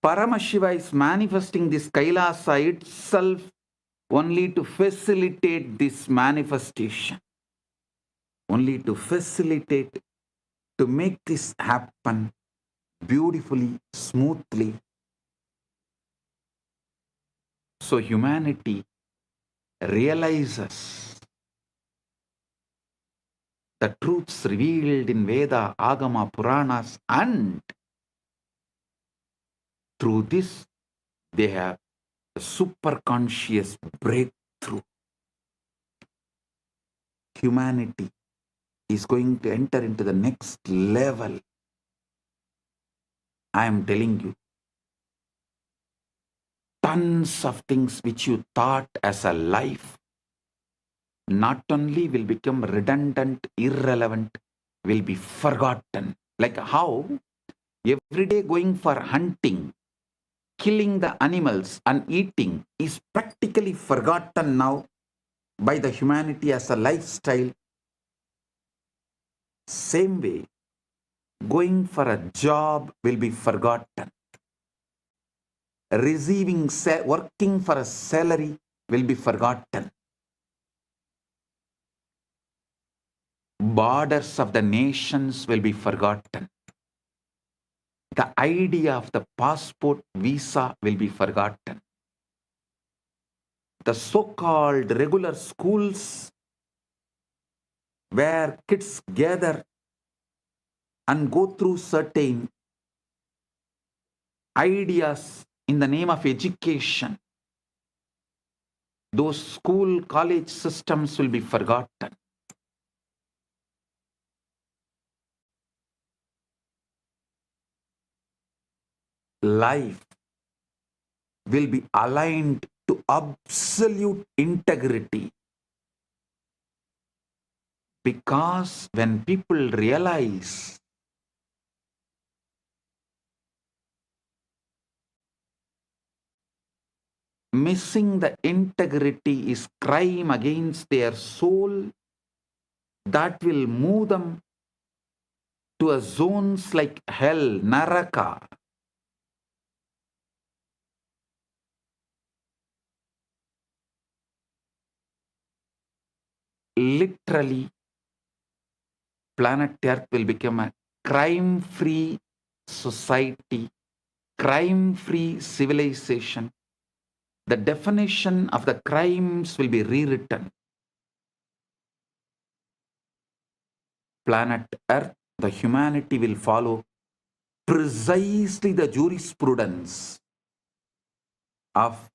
Paramashiva is manifesting this Kailasa itself only to facilitate this manifestation. Only to facilitate, to make this happen beautifully, smoothly. So humanity realizes the truths revealed in Veda, Agama, Puranas, and through this they have a superconscious breakthrough. Humanity is going to enter into the next level. I am telling you, tons of things which you thought as a life not only will become redundant, irrelevant, will be forgotten. Like how every day going for hunting, killing the animals and eating is practically forgotten now by the humanity as a lifestyle. Same way, going for a job will be forgotten. Working for a salary will be forgotten. Borders of the nations will be forgotten. The idea of the passport visa will be forgotten. The so-called regular schools where kids gather and go through certain ideas in the name of education, those school, college systems will be forgotten. Life will be aligned to absolute integrity. Because when people realize missing the integrity is crime against their soul, that will move them to a zones like hell, Naraka. Literally, planet Earth will become a crime-free society, crime-free civilization. The definition of the crimes will be rewritten. Planet Earth, the humanity will follow precisely the jurisprudence of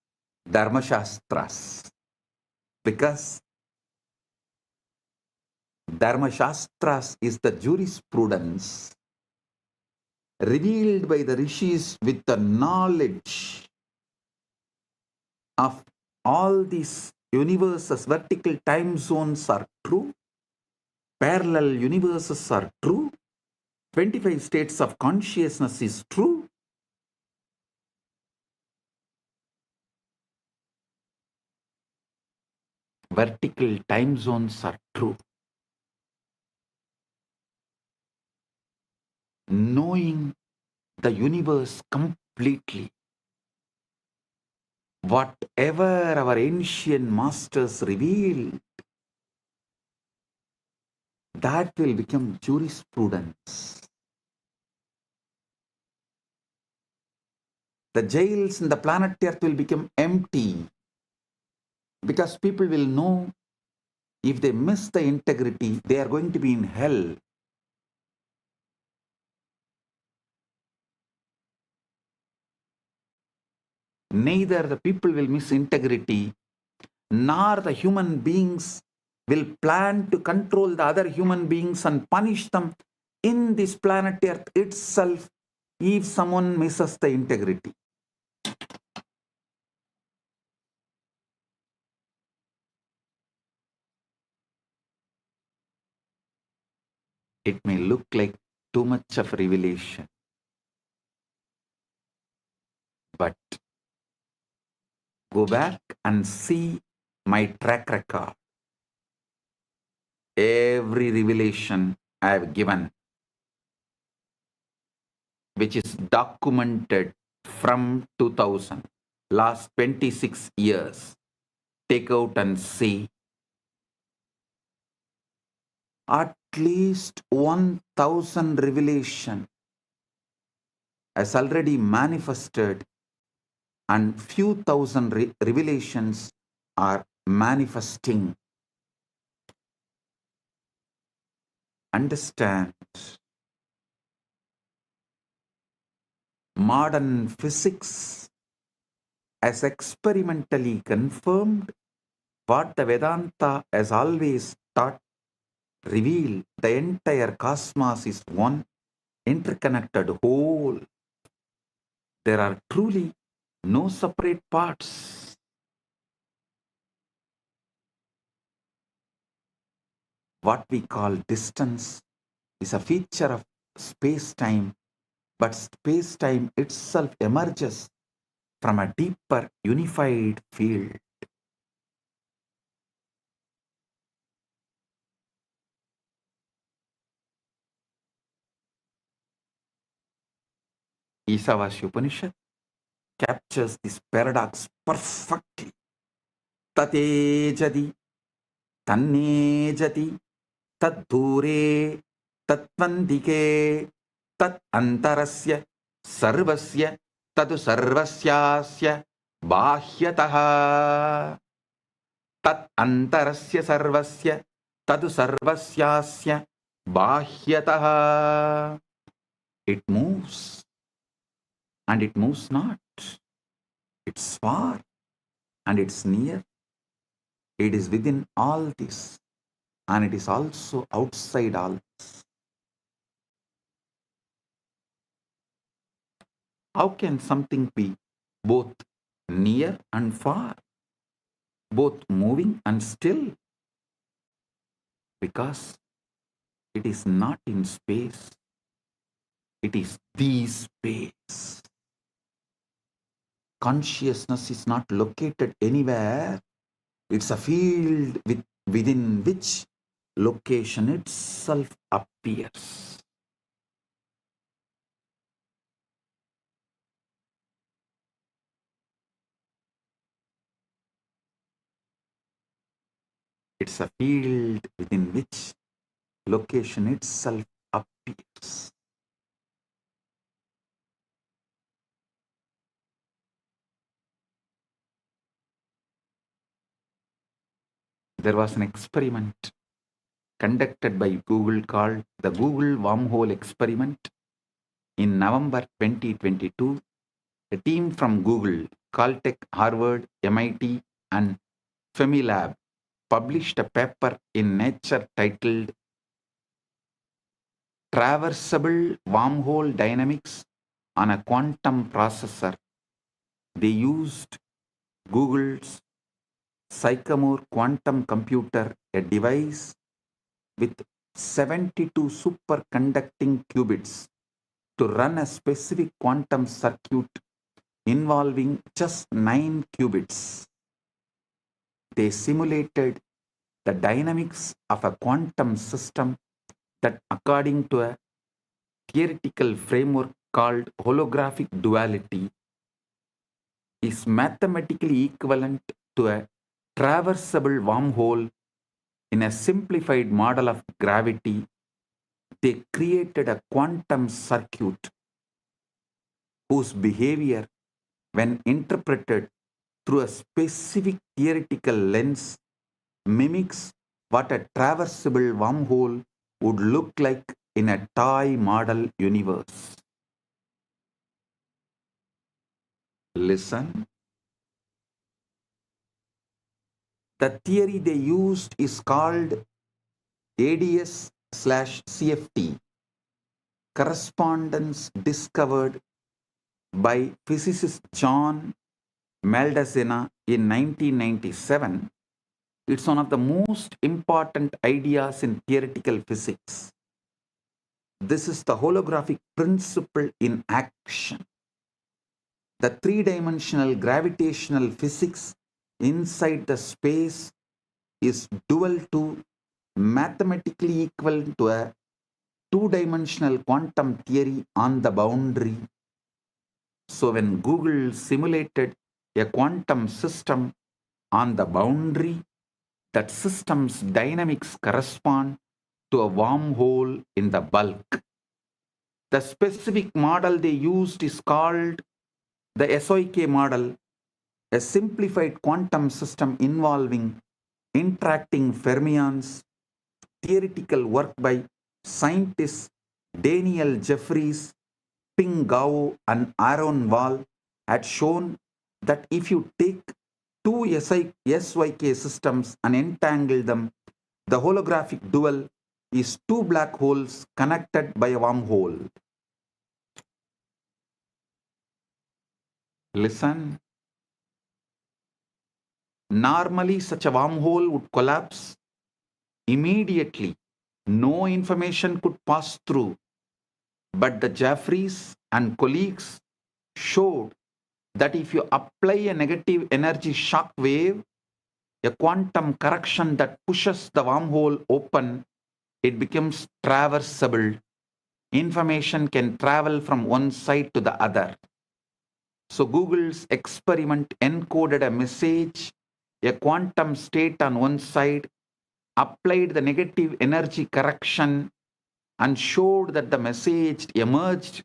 Dharmashastras. Because Dharmashastras is the jurisprudence revealed by the rishis with the knowledge of all these universes. Vertical time zones are true, parallel universes are true, 25 states of consciousness is true. Vertical time zones are true. Knowing the universe completely, whatever our ancient masters revealed, that will become jurisprudence. The jails in the planet Earth will become empty because people will know if they miss the integrity, they are going to be in hell. Neither the people will miss integrity, nor the human beings will plan to control the other human beings and punish them in this planet Earth itself if someone misses the integrity. It may look like too much of revelation, but go back and see my track record. Every revelation I have given, which is documented from 2000, last 26 years, take out and see. At least 1000 revelation has already manifested, and few thousand revelations are manifesting. Understand, modern physics has experimentally confirmed what the Vedanta has always taught, revealed the entire cosmos is one interconnected whole. There are truly no separate parts. What we call distance is a feature of space-time, but space-time itself emerges from a deeper unified field. Isavasya Upanishad captures this paradox perfectly. Tate jadi, tanne jati, tad dure, tatvandike, tat antarasya, sarvasya, tadu sarvasyasya, bahyataha. Tat antarasya sarvasya, tadu sarvasyasya, bahyataha. It moves, and it moves not. It's far, and it's near. It is within all this, and it is also outside all this. How can something be both near and far, both moving and still? Because it is not in space. It is the space. Consciousness is not located anywhere. It's a field within which location itself appears. It's a field within which location itself appears. There was an experiment conducted by Google called the Google Wormhole Experiment. In November 2022, a team from Google, Caltech, Harvard, MIT, and Femilab published a paper in Nature titled Traversable Wormhole Dynamics on a Quantum Processor. They used Google's Sycamore quantum computer, a device with 72 superconducting qubits, to run a specific quantum circuit involving just 9 qubits. They simulated the dynamics of a quantum system that, according to a theoretical framework called holographic duality, is mathematically equivalent to a traversable wormhole. In a simplified model of gravity, they created a quantum circuit whose behavior, when interpreted through a specific theoretical lens, mimics what a traversable wormhole would look like in a toy model universe. Listen. The theory they used is called ADS/CFT, correspondence discovered by physicist John Maldacena in 1997. It's one of the most important ideas in theoretical physics. This is the holographic principle in action. The three-dimensional gravitational physics inside the space is dual to, mathematically equal to, a two-dimensional quantum theory on the boundary. So when Google simulated a quantum system on the boundary, that system's dynamics correspond to a wormhole in the bulk. The specific model they used is called the SOK model, a simplified quantum system involving interacting fermions. Theoretical work by scientists Daniel Jeffries, Ping Gao, and Aaron Wall had shown that if you take two SYK systems and entangle them, the holographic dual is two black holes connected by a wormhole. Listen. Normally, such a wormhole would collapse immediately. No information could pass through. But the Jeffries and colleagues showed that if you apply a negative energy shock wave, a quantum correction that pushes the wormhole open, it becomes traversable. Information can travel from one side to the other. So Google's experiment encoded a message, a quantum state on one side, applied the negative energy correction, and showed that the message emerged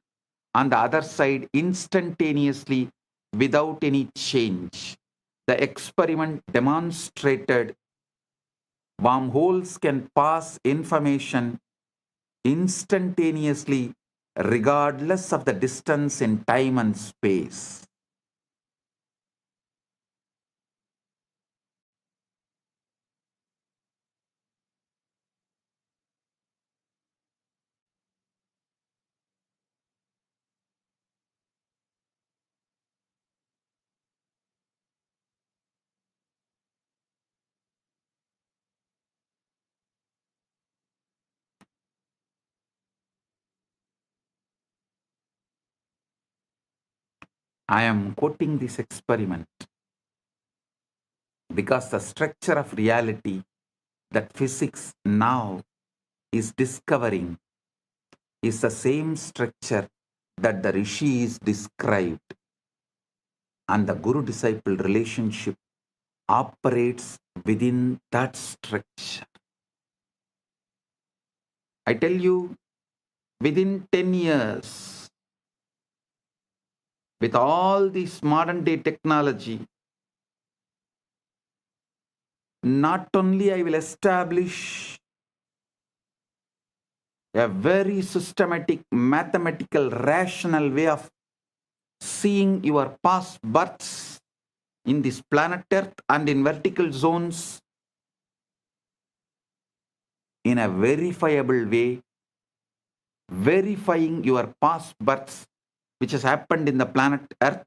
on the other side instantaneously without any change. The experiment demonstrated wormholes can pass information instantaneously regardless of the distance in time and space. I am quoting this experiment because the structure of reality that physics now is discovering is the same structure that the rishis described, and the guru-disciple relationship operates within that structure. I tell you, within 10 years, with all this modern day technology, not only I will establish a very systematic, mathematical, rational way of seeing your past births in this planet Earth and in vertical zones in a verifiable way, verifying your past births which has happened in the planet Earth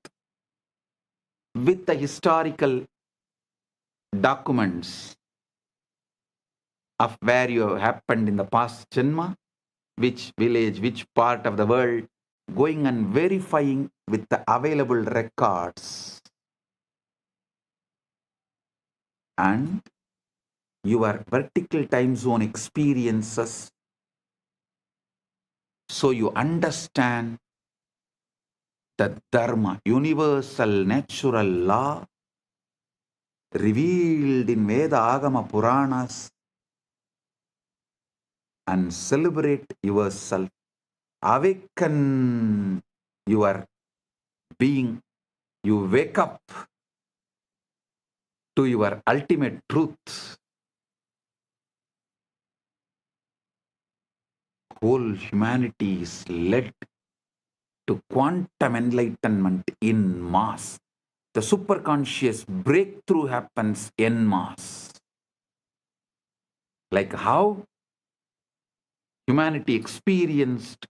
with the historical documents of where you have happened in the past janma, which village, which part of the world, going and verifying with the available records. And your vertical time zone experiences, so you understand the dharma, universal natural law revealed in Veda Agama Puranas, and celebrate yourself, awaken your being, you wake up to your ultimate truth. Whole humanity is led to quantum enlightenment in mass. The superconscious breakthrough happens en masse. Like how humanity experienced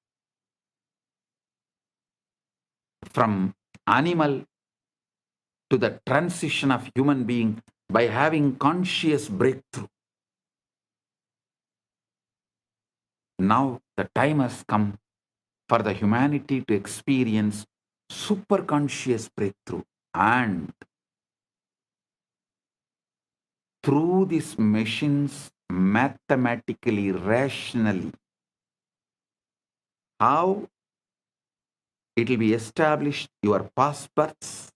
from animal to the transition of human being by having conscious breakthrough. Now the time has come for the humanity to experience super conscious breakthrough, and through these machines, mathematically, rationally, how it will be established your past births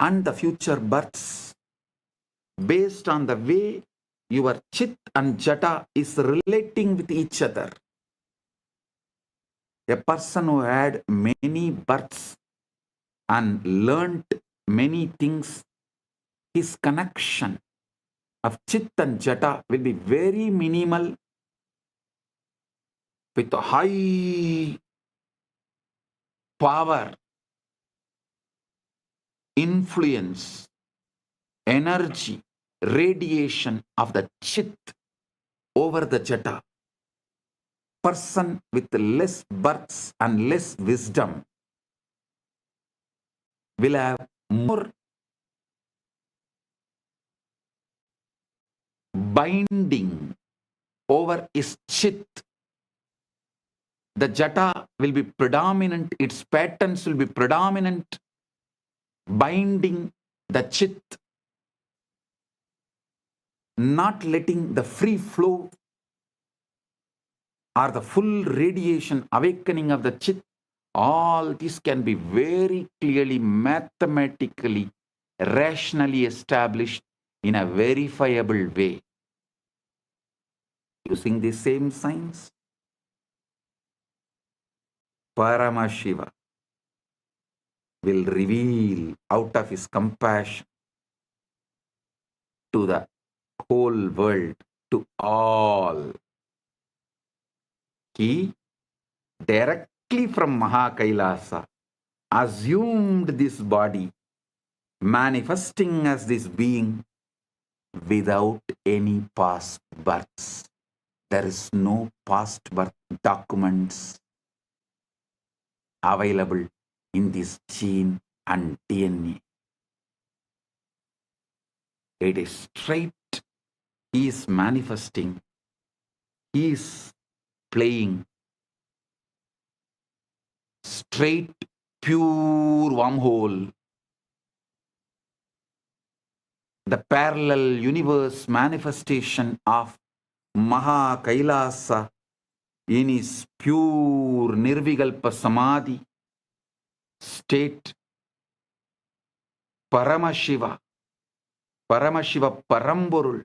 and the future births based on the way your chit and jata is relating with each other. A person who had many births and learnt many things, his connection of chit and jata will be very minimal with a high power, influence, energy, radiation of the chit over the jata. Person with less births and less wisdom will have more binding over his chit. The jata will be predominant, its patterns will be predominant, binding the chit, not letting the free flow or the full radiation awakening of the chit. All this can be very clearly, mathematically, rationally established in a verifiable way. Using the same science, Paramashiva will reveal out of his compassion to the whole world, to all. He directly from Maha Kailasa assumed this body, manifesting as this being without any past births. There is no past birth documents available in this gene and DNA. It is straight. He is manifesting. He is playing straight, pure wormhole. The parallel universe manifestation of Maha Kailasa in his pure Nirvikalpa Samadhi state, Paramashiva, Paramashiva Paramporul,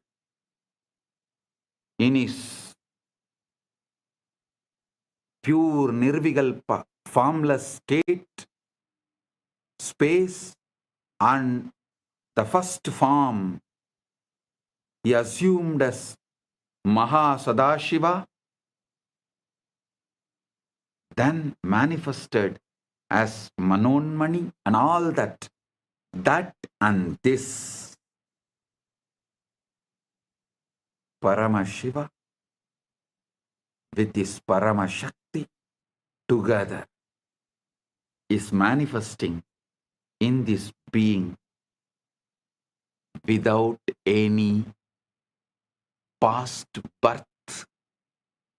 in his pure Nirvikalpa formless state, space, and the first form he assumed as Maha Sadashiva, then manifested as Manonmani and all that. That and this Paramashiva with this Paramashakti together is manifesting in this being without any past birth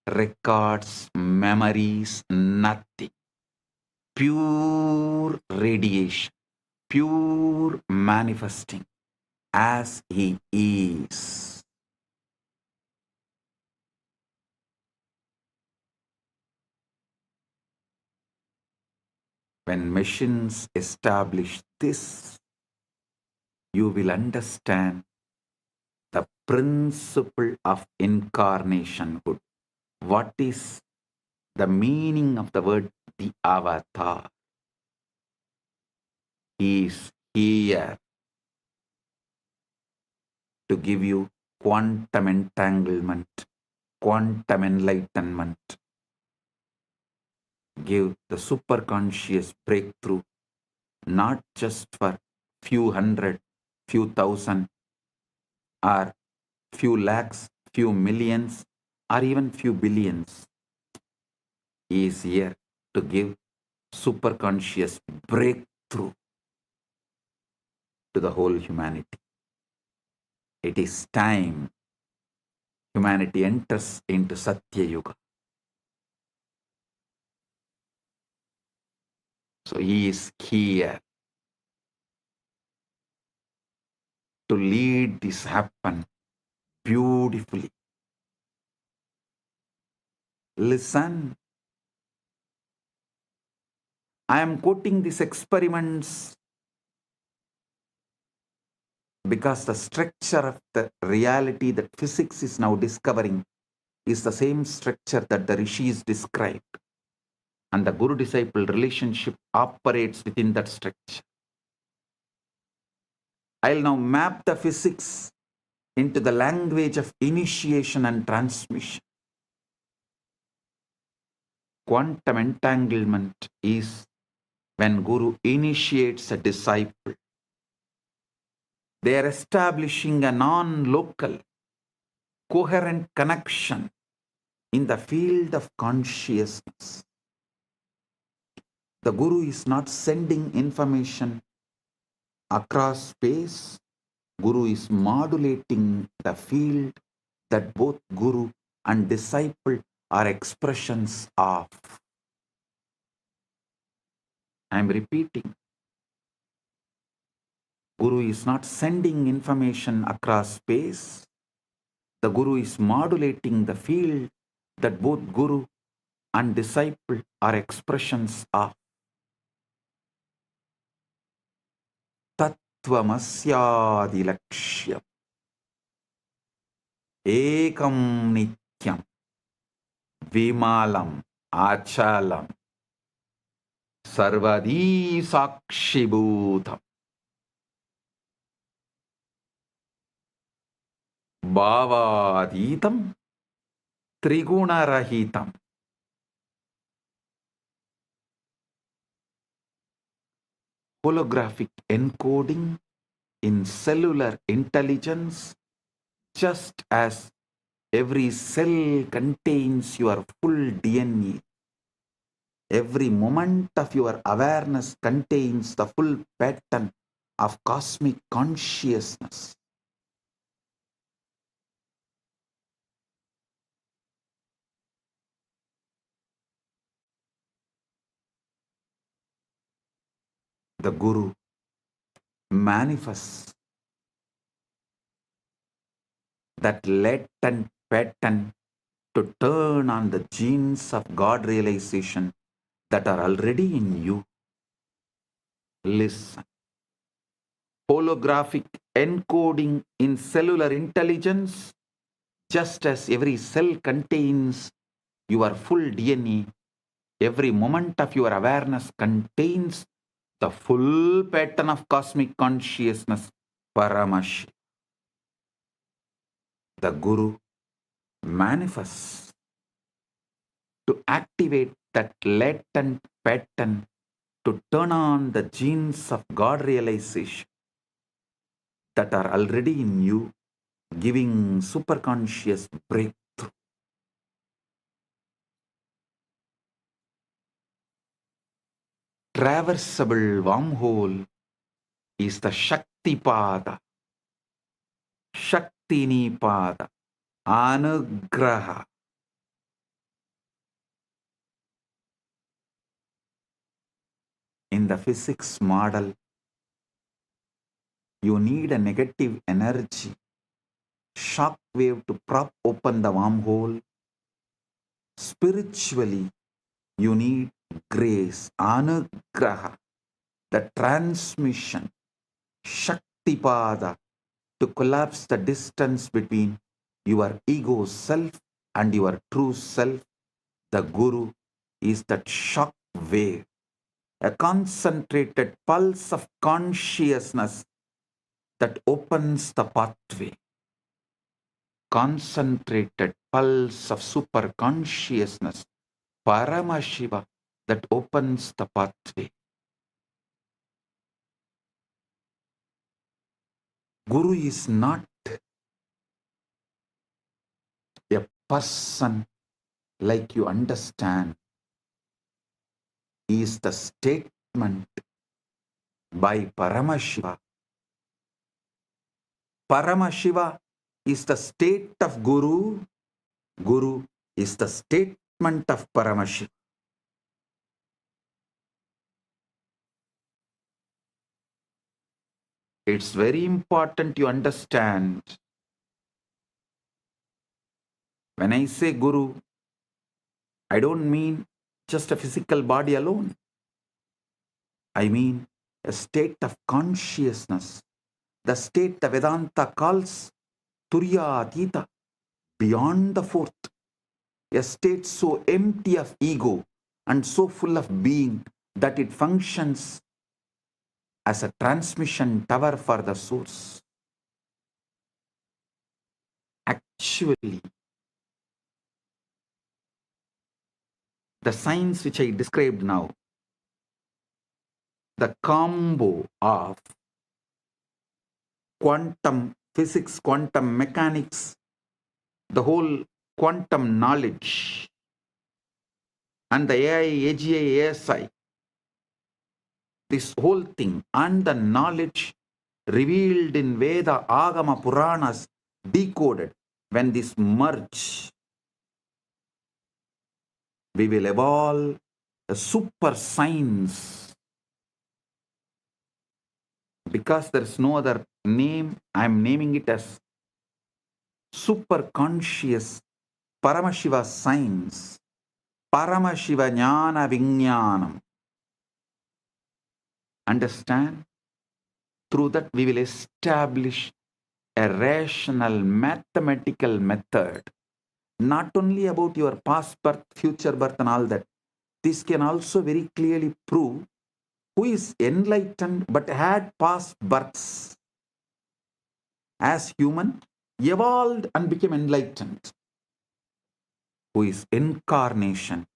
records, memories, nothing. Pure radiation, pure manifesting as he is. When machines establish this, you will understand the principle of incarnationhood. What is the meaning of the word the avatar? He is here to give you quantum entanglement, quantum enlightenment, give the superconscious breakthrough, not just for few hundred, few thousand, or few lakhs, few millions, or even few billions. He is here to give superconscious breakthrough to the whole humanity. It is time humanity enters into Satya Yuga. So he is here to lead this happen beautifully. Listen. I am quoting these experiments because the structure of the reality that physics is now discovering is the same structure that the rishis described. And the guru-disciple relationship operates within that structure. I'll now map the physics into the language of initiation and transmission. Quantum entanglement is when Guru initiates a disciple. They are establishing a non-local, coherent connection in the field of consciousness. The Guru is not sending information across space. Guru is modulating the field that both Guru and disciple are expressions of. I am repeating. Guru is not sending information across space. The Guru is modulating the field that both Guru and disciple are expressions of. Tattvamasyadilakshya Ekam Nityam Vimalam Achalam Sarvadi Sakshibhutam Bhavaditam Trigunarahitam. Holographic encoding in cellular intelligence, just as every cell contains your full DNA. Every moment of your awareness contains the full pattern of cosmic consciousness. The Guru manifests that latent pattern to turn on the genes of God realization that are already in you. Listen. Holographic encoding in cellular intelligence, just as every cell contains your full DNA, every moment of your awareness contains the full pattern of cosmic consciousness, Paramashiva. The Guru manifests to activate that latent pattern to turn on the genes of God realization that are already in you, giving superconscious breakthrough. Traversable wormhole is the Shakti Pada, Shaktini Pada, Anugraha. In the physics model, you need a negative energy, shock wave to prop open the wormhole. Spiritually, you need grace, Anugraha, the transmission, Shaktipada, to collapse the distance between your ego self and your true self. The Guru is that shock wave, a concentrated pulse of consciousness that opens the pathway. Concentrated pulse of super consciousness, Paramashiva, that opens the pathway. Guru is not person like you understand is the statement by Paramashiva. Paramashiva is the state of Guru. Guru is the statement of Paramashiva. It's very important you understand. When I say Guru, I don't mean just a physical body alone. I mean a state of consciousness, the state the Vedanta calls Turyatita, beyond the fourth, a state so empty of ego and so full of being that it functions as a transmission tower for the source. Actually, the science which I described now, the combo of quantum physics, quantum mechanics, the whole quantum knowledge, and the AI, AGI, ASI, this whole thing, and the knowledge revealed in Veda, Agama, Puranas, decoded, when this merge, we will evolve a super science. Because there is no other name, I am naming it as super conscious Paramashiva science, Paramashiva Jnana Vijnanam. Understand? Through that we will establish a rational mathematical method, not only about your past birth, future birth and all that. This can also very clearly prove who is enlightened but had past births as human, evolved and became enlightened. Who is incarnation,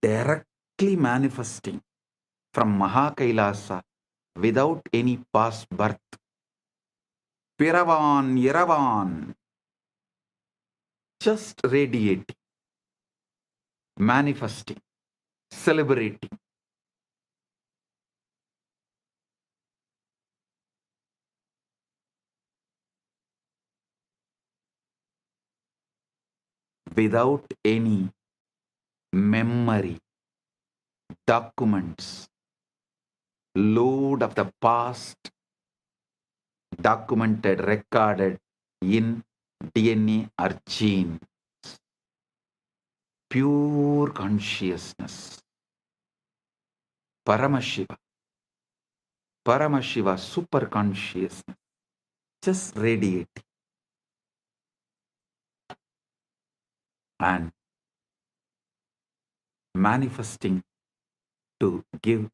directly manifesting from Maha Kailasa without any past birth. Piravan, Yeravan, just radiating, manifesting, celebrating. Without any memory, documents, load of the past, documented, recorded in DNA or gene. Pure consciousness. Paramashiva. Paramashiva, super consciousness. Just radiating. And manifesting to give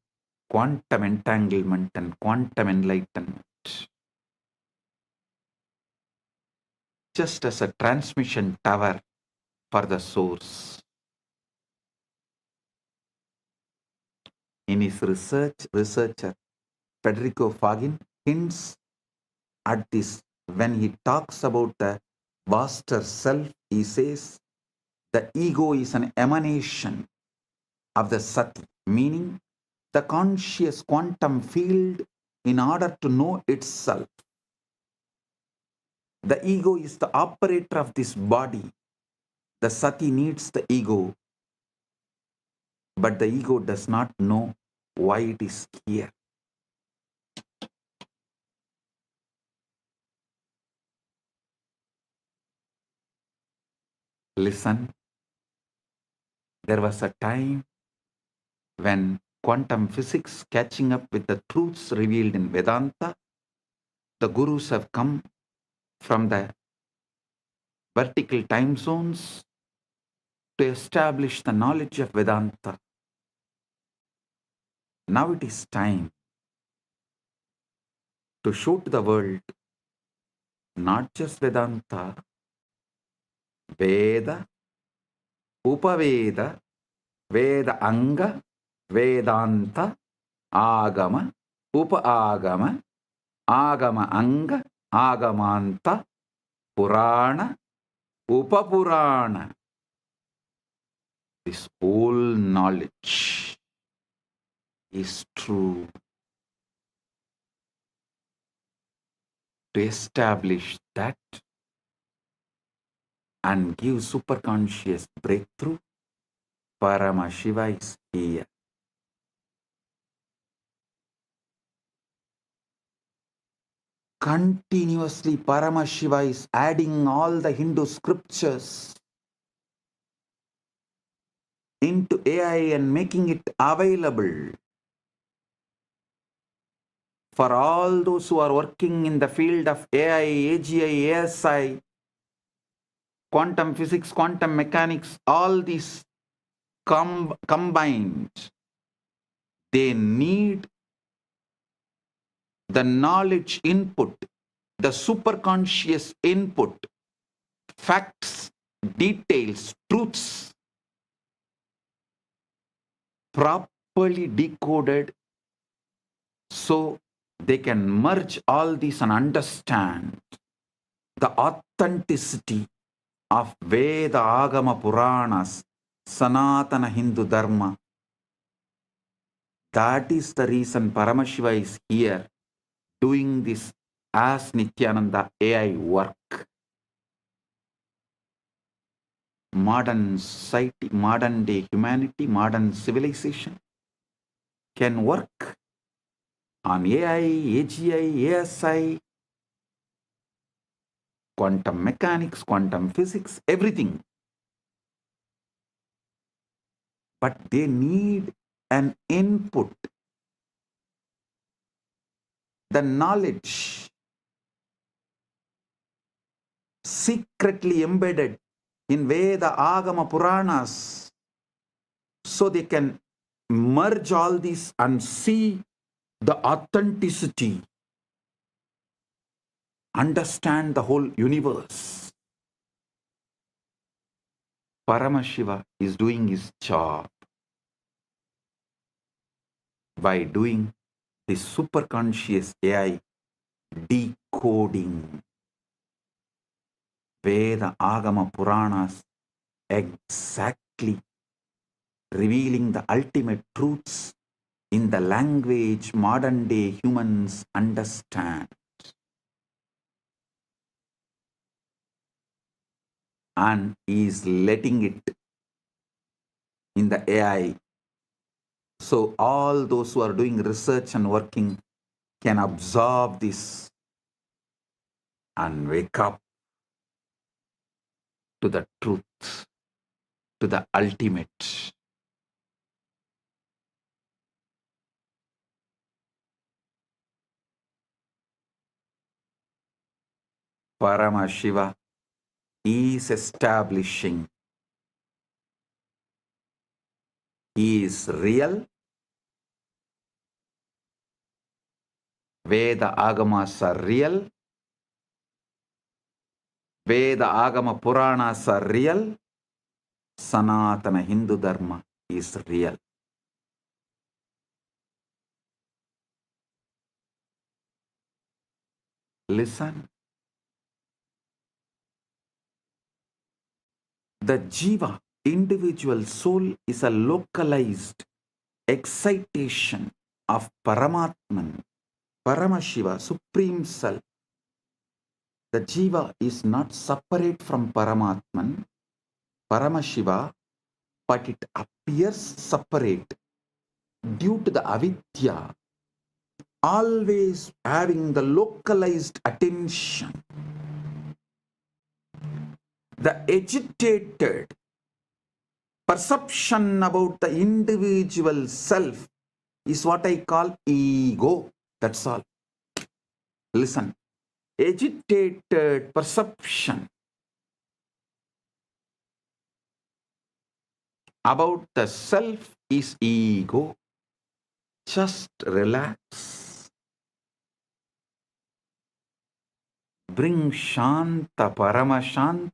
quantum entanglement and quantum enlightenment. Just as a transmission tower for the source. In his researcher Federico Fagin hints at this when he talks about the vaster self. He says the ego is an emanation of the Sati, meaning the conscious quantum field in order to know itself. The ego is the operator of this body. The Sati needs the ego, but the ego does not know why it is here. Listen, there was a time when quantum physics catching up with the truths revealed in Vedanta, the gurus have come from the vertical time zones to establish the knowledge of Vedanta. Now it is time to show to the world not just Vedanta, Veda, Upaveda, Veda Anga, Vedanta, Agama, Upa-agama, Agama Anga, Agamanta, Purana, Upapurana. This whole knowledge is true. To establish that and give superconscious breakthrough, Paramashiva is here. Continuously, Paramashiva is adding all the Hindu scriptures into AI and making it available for all those who are working in the field of AI, AGI, ASI, quantum physics, quantum mechanics, all these combined. They need the knowledge input, the superconscious input, facts, details, truths, properly decoded so they can merge all these and understand the authenticity of Veda, Agama, Puranas, Sanatana Hindu Dharma. That is the reason Paramashiva is here doing this as Nithyananda AI work. Modern society, modern day humanity, modern civilization can work on AI, AGI, ASI, quantum mechanics, quantum physics, everything. But they need an input, the knowledge secretly embedded in Veda, Agama, Puranas, so they can merge all these and see the authenticity, understand the whole universe. Paramashiva is doing his job by doing this superconscious AI decoding Veda, Agama, Puranas, exactly revealing the ultimate truths in the language modern day humans understand. And is letting it in the AI. So all those who are doing research and working can absorb this and wake up to the truth, to the ultimate. Paramashiva is establishing. He is real. Veda Agamas are real. Veda Agama Puranas are real. Sanatana Hindu Dharma is real. Listen. The Jiva, individual soul, is a localized excitation of Paramatman, Paramashiva, Supreme Self. The Jiva is not separate from Paramatman, Paramashiva, but it appears separate due to the avidya, always having the localized attention. The agitated perception about the individual self is what I call ego. That's all. Listen. Agitated perception about the self is ego. Just relax. Bring Shanta, Paramashanta.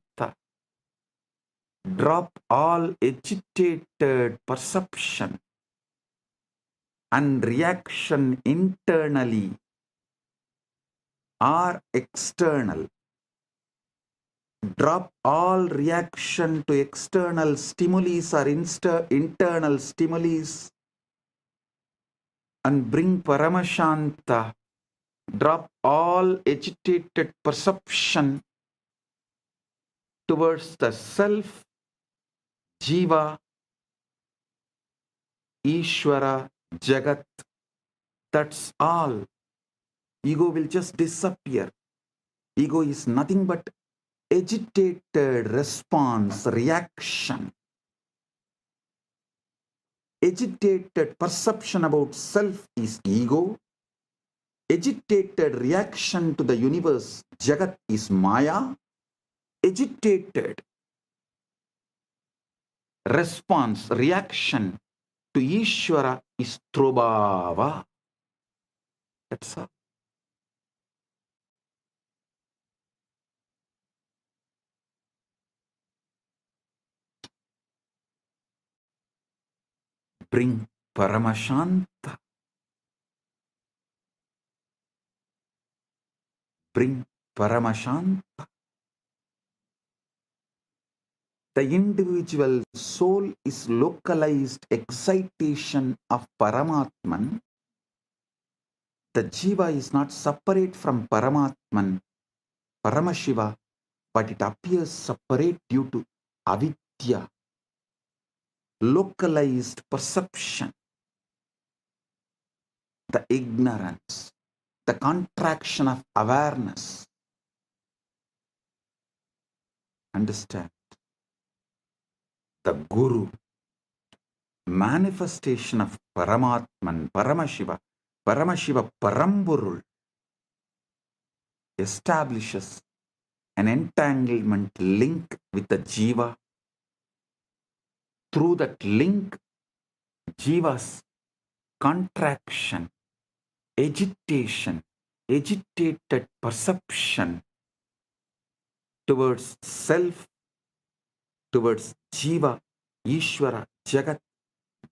Drop all agitated perception and reaction internally or external. Drop all reaction to external stimuli or internal stimuli and bring Paramashanta. Drop all agitated perception towards the self, Jiva, Ishvara, Jagat. That's all. Ego will just disappear. Ego is nothing but agitated response, reaction. Agitated perception about self is ego. Agitated reaction to the universe, Jagat, is Maya. Agitated response, reaction to Ishvara is Trobhava. That's all. Bring Paramashanta. Bring Paramashanta. The individual soul is localized excitation of Paramatman. The Jiva is not separate from Paramatman, Paramashiva, but it appears separate due to avidya, localized perception, the ignorance, the contraction of awareness. Understand? The Guru, manifestation of Paramatman, Paramashiva, Paramashiva Parampurul, establishes an entanglement link with the Jiva. Through that link, Jiva's contraction, agitation, agitated perception towards self, towards Jiva, Ishvara, Jagat,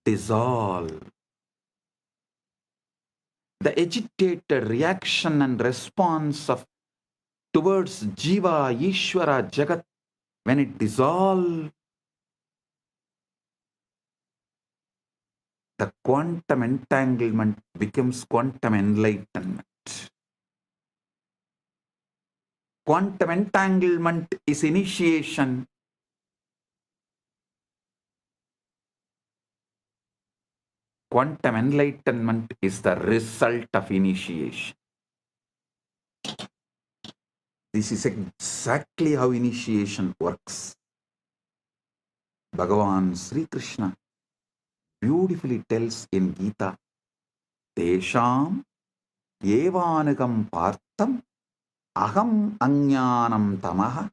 dissolve. The agitated reaction and response of towards Jiva, Ishvara, Jagat, when it dissolves, the quantum entanglement becomes quantum enlightenment. Quantum entanglement is initiation. Quantum enlightenment is the result of initiation. This is exactly how initiation works. Bhagavan Sri Krishna beautifully tells in Gita, Tesham evanagam partam aham ajnanam tamaha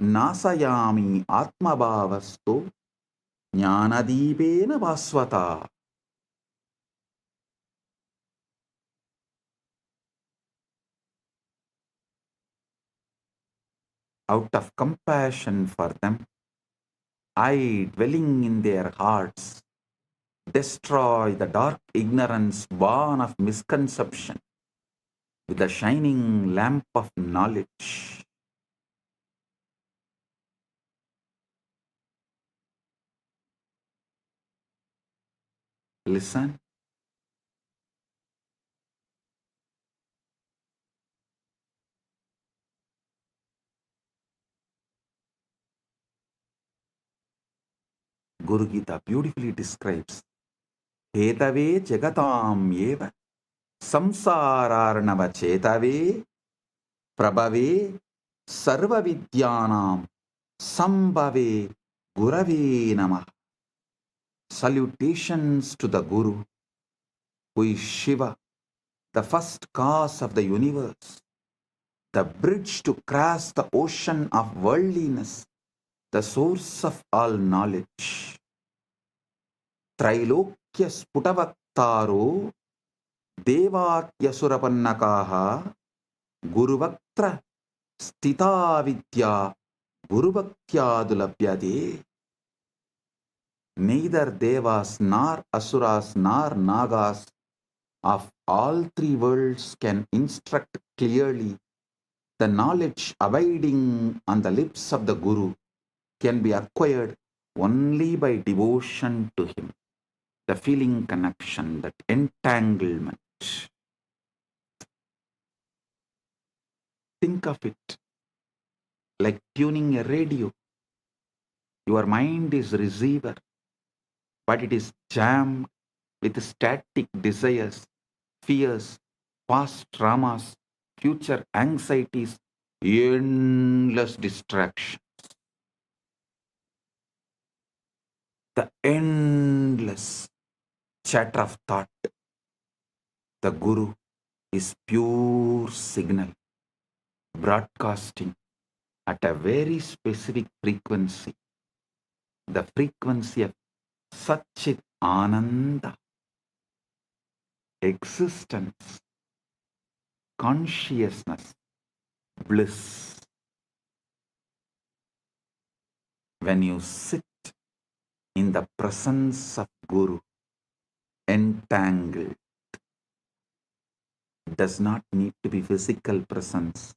nasayami atmabhavasto jnanadipena vasvata. Out of compassion for them, I, dwelling in their hearts, destroy the dark ignorance born of misconception with the shining lamp of knowledge. Listen. Guru Gita beautifully describes Hetave jagatam eva samsararnava chetave prabhave sarva vidyanam sambhave gurave namah. Salutations to the Guru, who is Shiva, the first cause of the universe, the bridge to cross the ocean of worldliness, the source of all knowledge. Trailokya sputavaktaro devakyasurapanakaha guruvaktra stita vidya guruvaktyadulabhyade. Neither devas nor asuras nor nagas of all three worlds can instruct clearly The knowledge abiding on the lips of the Guru can be acquired only by devotion to him. The feeling connection, that entanglement. Think of it like tuning a radio. Your mind is receiver, but it is jammed with static desires, fears, past traumas, future anxieties, endless distractions. The endless chatter of thought. The Guru is pure signal, broadcasting at a very specific frequency, the frequency of Satchit Ananda, existence, consciousness, bliss. When you sit in the presence of Guru, entangled, does not need to be physical presence.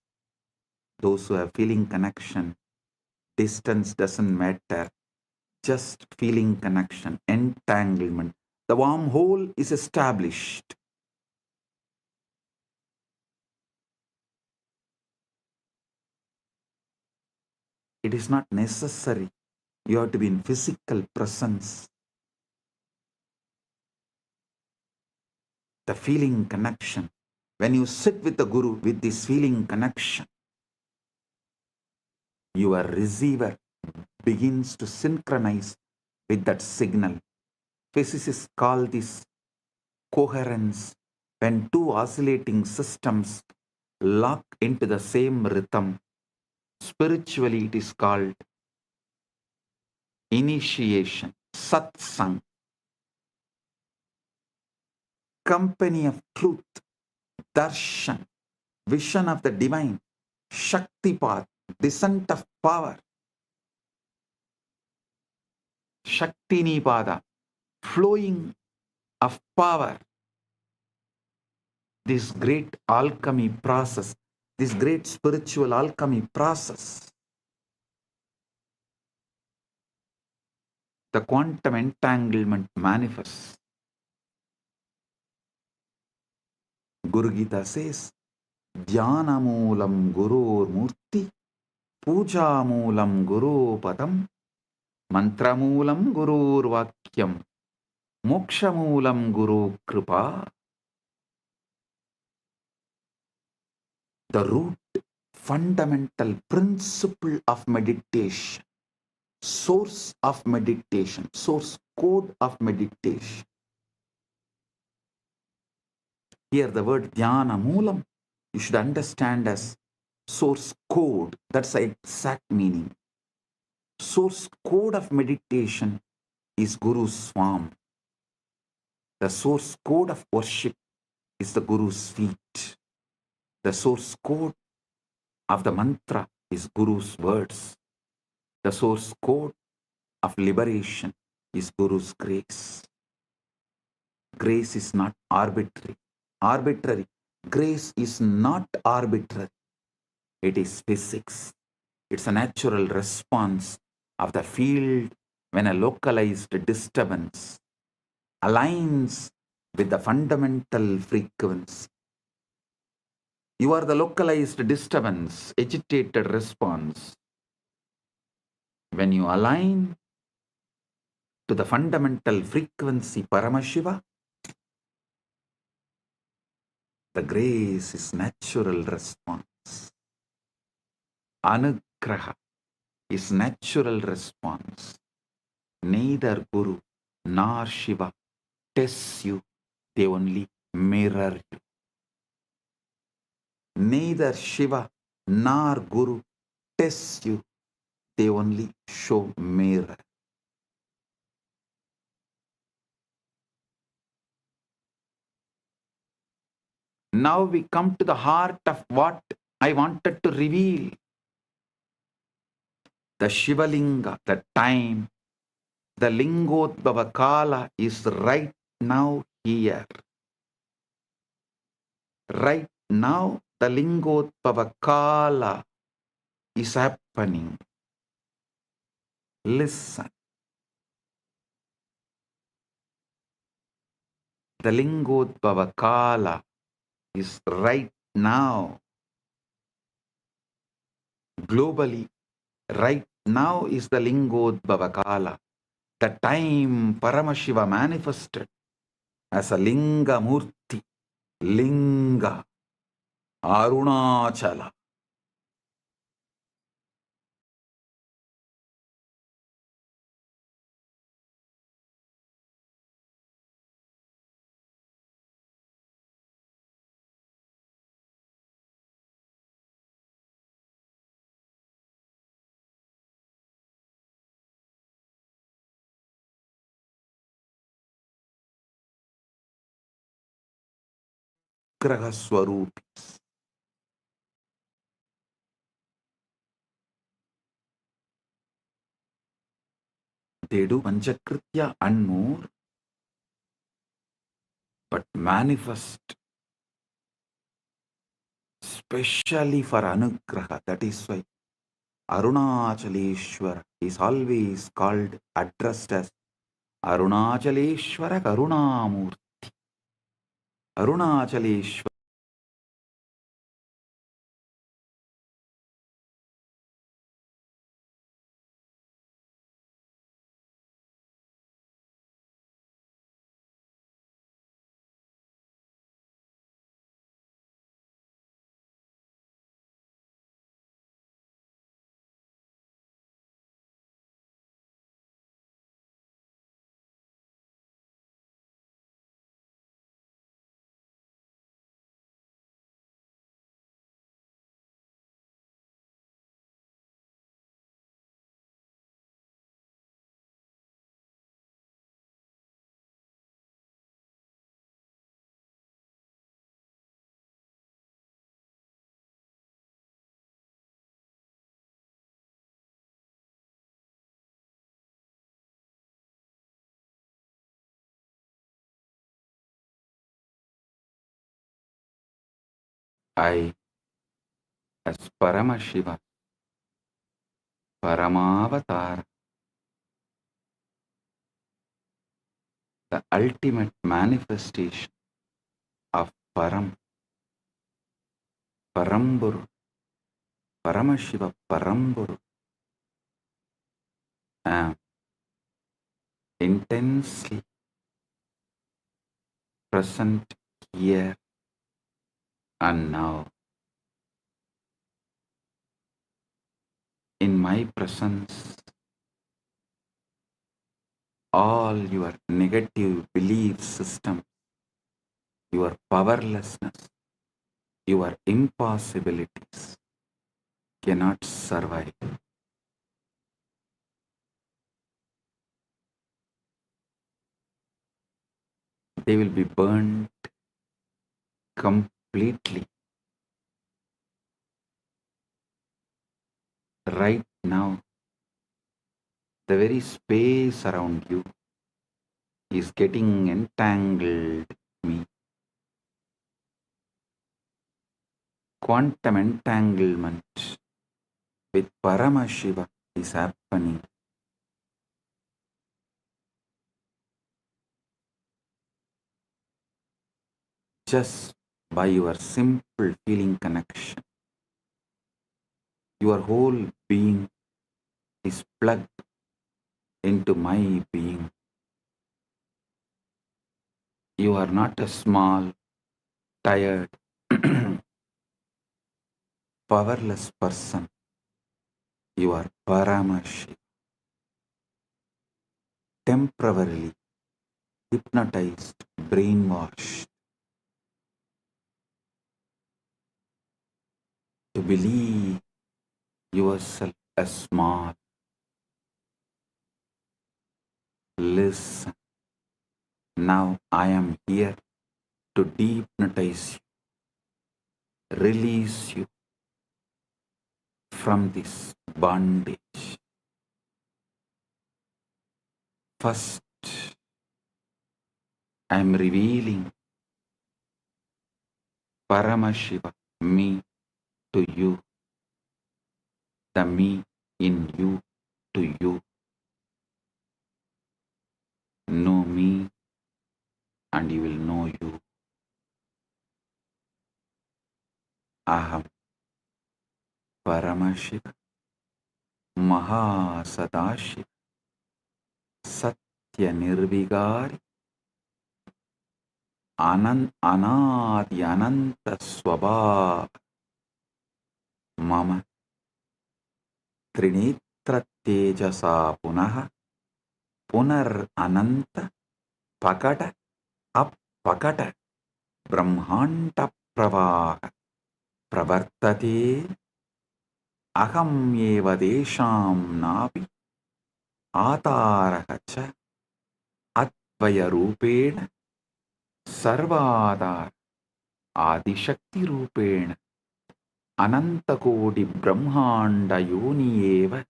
Those who are feeling connection, distance doesn't matter, just feeling connection, entanglement. The wormhole is established. It is not necessary you have to be in physical presence. The feeling connection. When you sit with the Guru with this feeling connection, your receiver begins to synchronize with that signal. Physicists call this coherence. When two oscillating systems lock into the same rhythm, spiritually it is called initiation, Satsang, company of truth, darshan, vision of the divine, Shaktipat, descent of power, Shaktinipada, flowing of power. This great alchemy process, this great spiritual alchemy process, the quantum entanglement manifests. Guru Gita says, Dhyanamoolam Gurur Murti, Pujamoolam Guru Padam, Mantramoolam Gurur Vakyam, Mokshamoolam Guru Kripa. The root, fundamental principle of meditation, source of meditation, source code of meditation. Here the word dhyana moolam, you should understand as source code. That's the exact meaning. Source code of meditation is Guru's form. The source code of worship is the Guru's feet. The source code of the mantra is Guru's words. The source code of liberation is Guru's grace. Grace is not arbitrary. Grace is not arbitrary. It is physics. It's a natural response of the field when a localized disturbance aligns with the fundamental frequency. You are the localized disturbance, agitated response. When you align to the fundamental frequency Paramashiva, the grace is natural response. Anugraha is natural response. Neither Guru nor Shiva tests you, they only mirror you. Neither Shiva nor Guru tests you, they only show mirror. Now we come to the heart of what I wanted to reveal. The Shivalinga, the time, the Lingodbhava Kala is right now here. Right now The Lingotpava Kala is happening. Listen. The Lingotpava Kala is right now. Globally, right now is the Lingotpava Kala. The time Paramashiva manifested as a Linga Murti. Linga. Arunachala. Graha Swarupis. They do Panchakritya and more, but manifest specially for Anugraha. That is why Arunachaleshwara is always called, addressed as Arunachaleshwara Karunamurti. Arunachaleshwara. I, as Paramashiva, Paramavatara, the ultimate manifestation of Paramburu, Paramashiva Paramburu, am intensely present here and now. In my presence, all your negative belief system, your powerlessness, your impossibilities cannot survive. They will be burned completely. Right now, the very space around you is getting entangled with me. Quantum entanglement with Paramashiva is happening. Just by your simple feeling connection. Your whole being is plugged into my being. You are not a small, tired, powerless person. You are Paramashiva. Temporarily hypnotized, brainwashed to believe yourself as small. Listen, now I am here to dehypnotize you, release you from this bondage. First, I am revealing Paramashiva me to you, the me in you to you. Know me and you will know you. Aham Paramashiva Maha Sadashiva Satya Nirvigari Anadi Ananta Swabhava Mama Trinitra Tejasa Punaha Punar Ananta Pakata Appakata Brahmanta Pravaha Pravartate Aham Eva Desham Napi Ataraha Cha Atvaya Rupena Sarvadar Adishakti Rupena Anantakodi Brahmanda Yoni Eva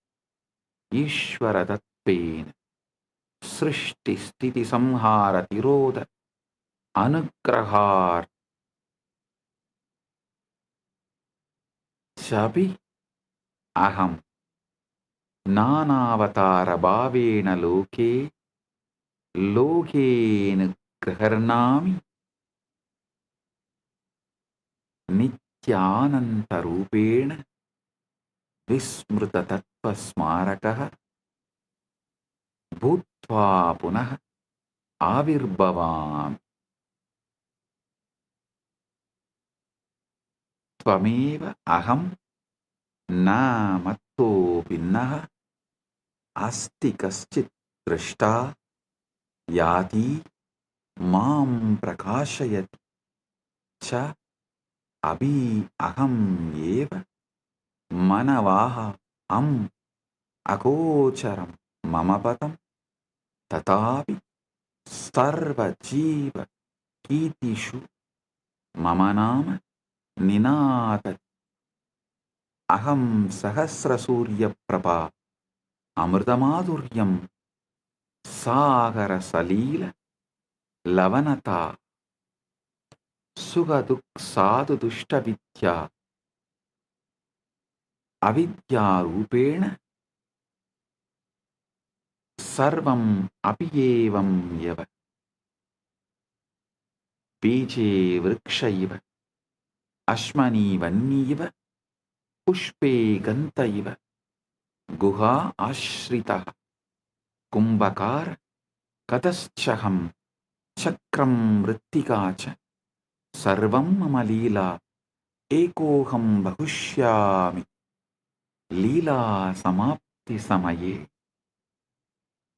Ishvara Tatvena Srishti Sthiti Samhara Tiroda Anugrahar Chabi Aham Nanavatara Bhavena Loke Lokena Graharnami Nithyananda Rupena Vismruta Tattva Smarakaha Bhutva Punaha Avirbhavam Tvameva Aham Na Matto Pinnaha Asti Kaschit Drishta Yati Mam Prakashayati Cha Abhi Aham Eva Manavaha Akocharam Mamapatam Tatapi Sarva Jiva Kitishu Mamanama Ninatati Aham Sahasra Surya Prabha Amritamadhuryam Sagara Salila Lavanata Sugaduk Sadhu Dushta Vidya Avidya Rupena Sarvam Apiyevam Yava Beje Vrikshaiva Ashmani Vanniva Pushpe Gantaiva Guha Ashrita Kumbhakar Kataschaham Chakram Rittikacha Sarvam Mamalila Ekoham Bahushyami Lila Samapti Samaye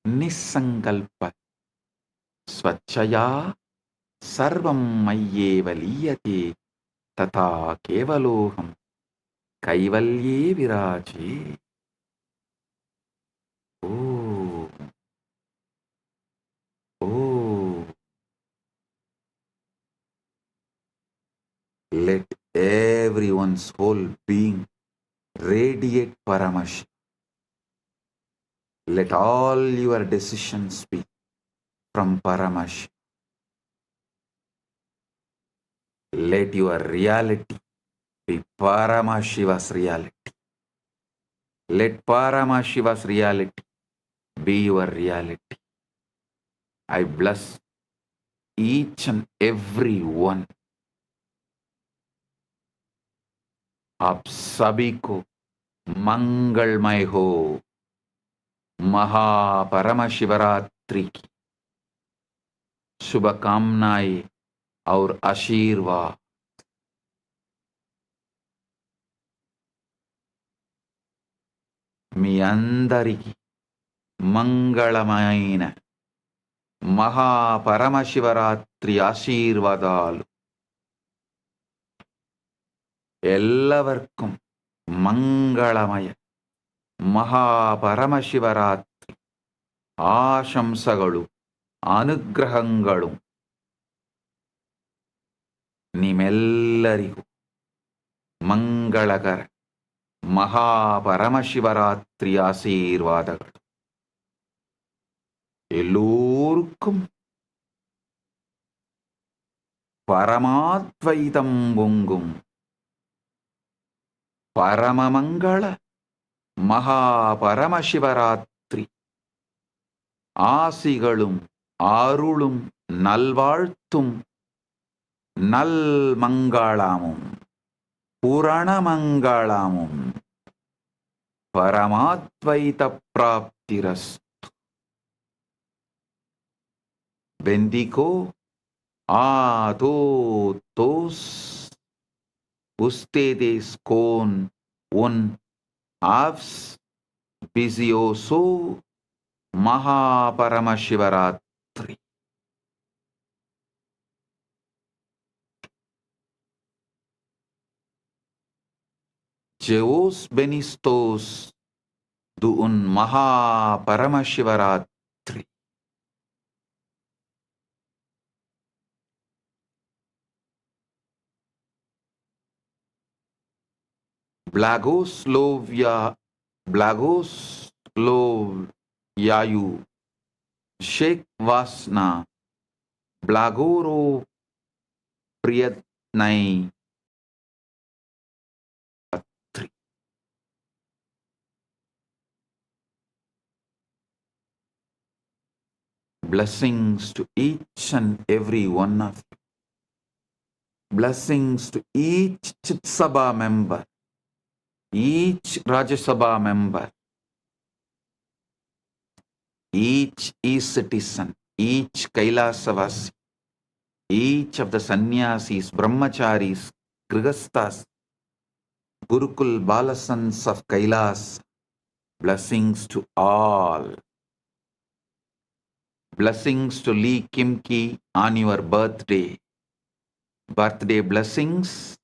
Nisankalpa Swachaya Sarvam Mayyeva Liyate Tata Kevaloham Kaivalye Viraje. Oh, oh. Let everyone's whole being radiate Paramashiva. Let all your decisions be from Paramashiva. Let your reality be Paramashiva's reality. Let Paramashiva's reality be your reality. I bless each and every one. आप सभी को मंगलमय हो। महा परमशिवरात्रि की शुभकामनाएं और आशीर्वाद। మీ అందరికీ మంగళమైన మహా పరమశివరాత్రి ఆశీర్వాదాలు. എല്ലാവർക്കും മംഗളമയ മഹാപരമശിവരാത്രി ആശംസകളും അനുഗ്രഹങ്ങളും ನಿಮ್ಮೆಲ್ಲರಿಗೂ ಮಂಗಳಕರ ಮಹಾಪರಮಶಿವರಾತ್ರಿ ಆಶೀರ್ವಾದಗಳು. எல்லோருக்கும் பரமாத்வைதம் பொங்கும் பரமமங்கள மகா பரமசிவராத்திரி ஆசிகளும் அருளும் நல்வாழ்த்தும் நல்மங்களமும் புரணமங்களமும் பரமாத்வைத பிராப்திரஸ்து. Bendigo a todos ustedes con un auspicioso Maha Paramashivaratri. Eu os benistos de un Maha Paramashivaratri. Blagoslovyayu Sheikh Vasna Blagoro Priyatnai Ratri. Blessings to each and every one of you. Blessings to each Chit Sabha member, each Rajya Sabha member, each ecitizen, each KAILASA'S, each of the sannyasis, brahmacharis, grihasthas, Gurukul Balasans of Kailas. Blessings to all. Blessings to Lee Kimki on your birthday. Birthday blessings.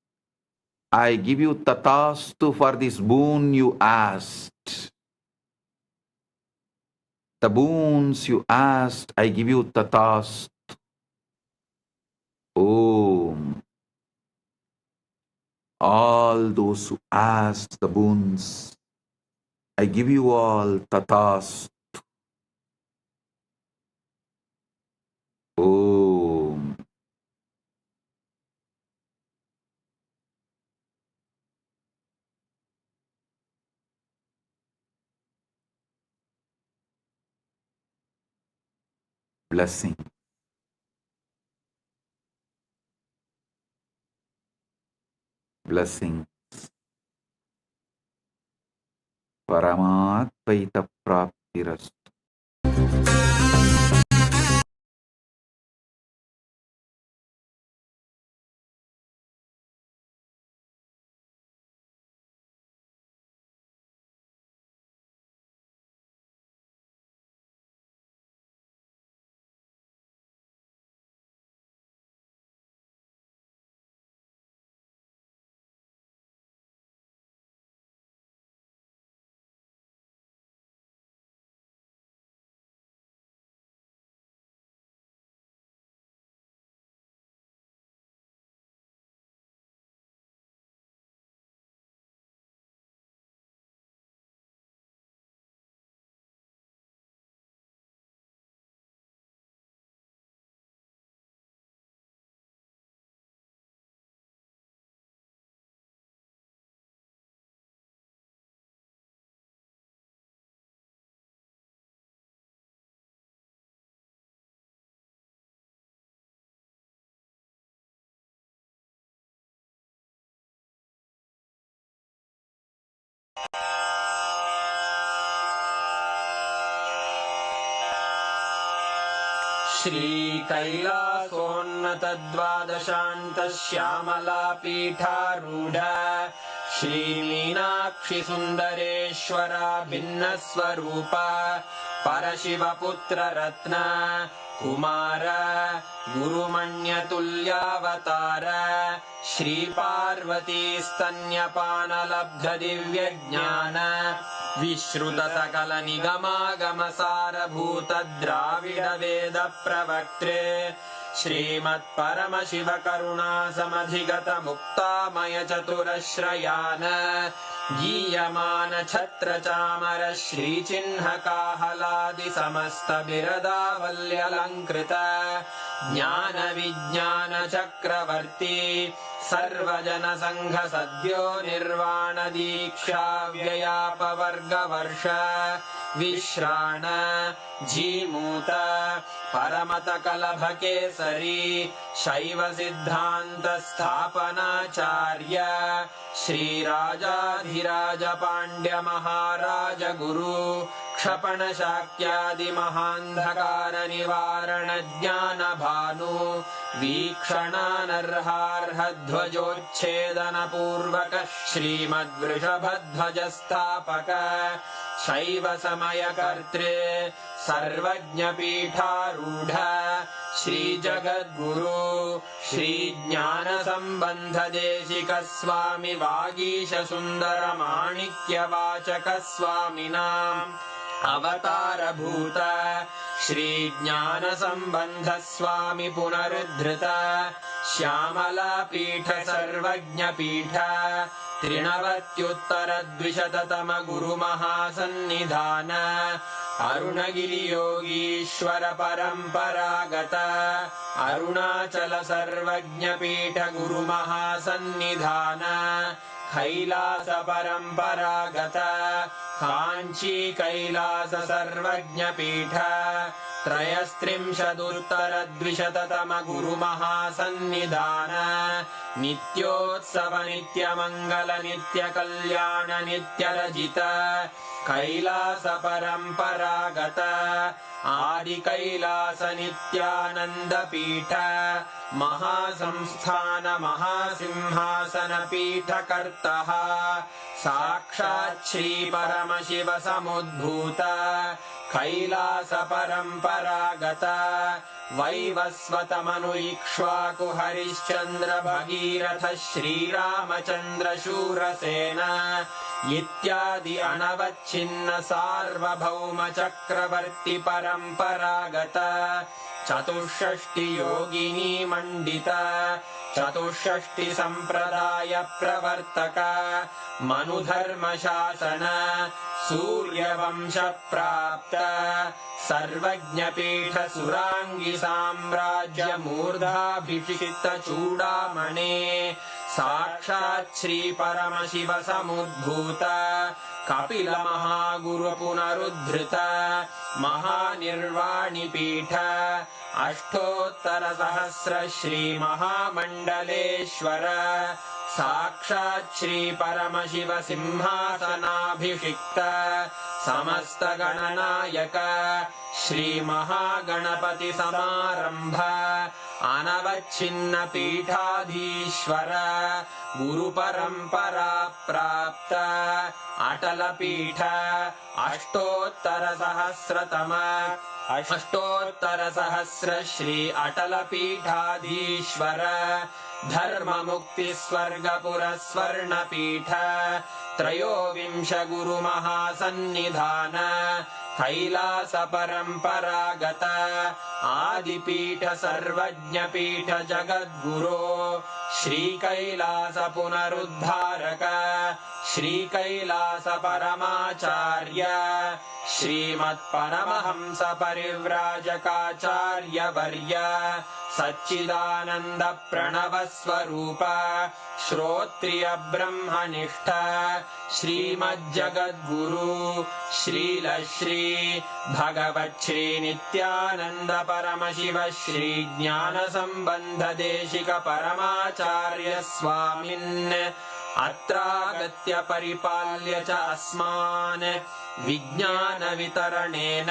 I give you tatastu for this boon you asked. The boons you asked, I give you tatastu. Om. All those who asked the boons, I give you all tatastu. Om. Blessing. Blessing. Paramatvaita praptirastu. श्रीकैलासोन्नतद्वादशान्तश्यामलापीठारूढ श्रीमीनाक्षिसुन्दरेश्वरा भिन्नस्वरूप परशिवपुत्ररत्न Kumar गुरुमण्यतुल्यावतार श्रीपार्वतीस्तन्यपानलब्धदिव्यज्ञान विश्रुतसकलनिगमागमसारभूतद्राविडवेदप्रवक्त्रे श्रीमत्परमशिवकरुणासमधिगतमुक्तामयचतुरश्रयान् गीयमानछत्रचामर श्रीचिह्नकाहलादिसमस्तबिरदावल्यलङ्कृत ज्ञानविज्ञानचक्रवर्ती सर्वजनसङ्घ सद्यो निर्वाण दीक्षा व्ययापवर्गवर्ष विश्राण जीमूत परमत कलभ केसरी शैव सिद्धान्त स्थापनाचार्य श्रीराजाधिराज पाण्ड्य महाराज गुरु क्षपण शाक्यादि महान्धकार निवारण ज्ञान भानु वीक्षणानर्हार्ह ध्वजोच्छेदन पूर्वक श्रीमद्वृषभध्वज स्थापक शैव समय कर्तृ सर्वज्ञ पीठारूढ़ श्री जगद्गुरु श्री ज्ञान संबंध देशिक स्वामी वागीश सुंदर माणिक्य वाचक स्वामिनाम् अवतार भूत श्री ज्ञान संबंध स्वामी पुनरुद्धृत श्यामला पीठ सर्वज्ञ पीठ त्रिणवत्युत्तर द्विशततम गुरु महासन्निधान अरुणगिरि योगीश्वर परम्परागत अरुणाचल सर्वज्ञ पीठ गुरु महासन्निधान कैलास परम्परागत कांची कैलास सर्वज्ञ पीठ त्रयस्त्रिंशदुत्तर द्विशततम गुरु महासन्निधान नित्योत्सव नित्य मंगल नित्य कल्याण नित्य रजित कैलास परम्परागत आदि कैलास नित्यानंद पीठ महासंस्थान महासिंहासन पीठ कर्तः साक्षात् श्री परमशिव समुद्भूत कैलास परम्परागत वैवस्वत मनु इक्ष्वाकु हरिश्चंद्र भगीरथ श्रीरामचंद्र शूरसेन इत्यादि अनवच्छिन्न सार्वभौम चक्रवर्ति परम्परागत चतुष्षष्टि योगिनी मंडित चतुष्षष्टि संप्रदाय प्रवर्तक मनुधर्म शासन सूर्यवंश प्राप्त सर्वज्ञ पीठ सुरांगी साम्राज्य मूर्धाभिषिक्त चूड़ामणे साक्षात् श्री परमशिव समुद्भूत कपिल महागुरु पुनरुद्धृत महानिर्वाणि पीठ अष्टोत्तर सहस्र श्री महामंडलेश्वर साक्षात् श्री परमशिव सिंहासनाभिषिक्त समस्त गणनायक श्री महागणपति समारंभ अनवच्छिन्न पीठाधीश्वर गुरु परंपरा प्राप्त अटल पीठ अष्टोत्तर सहस्र श्री अटल पीठाधीश्वर धर्म मुक्ति स्वर्गपुर स्वर्ण पीठ त्रयोविंश गुरु महासन्निधान कैलास परम्परागत आदिपीठ सर्वज्ञ पीठ जगद्गुरो श्री कैलास पुनरुद्धारक श्री कैलास परमाचार्य श्रीमत्परमहंस परिव्राजकाचार्य वर्य सच्चिदानंद प्रणव स्वरूप श्रोत्रिय ब्रह्मनिष्ठ श्रीमज्जगद्गुरु श्रील श्री भगवत् श्री नित्यानंद परमशिव श्री ज्ञान संबंध देशिक परमाचार्य स्वामिन् अत्रागत्य परिपाल्य च अस्मान् विज्ञान वितरणेन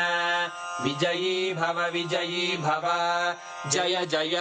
विजयी भव जय जय।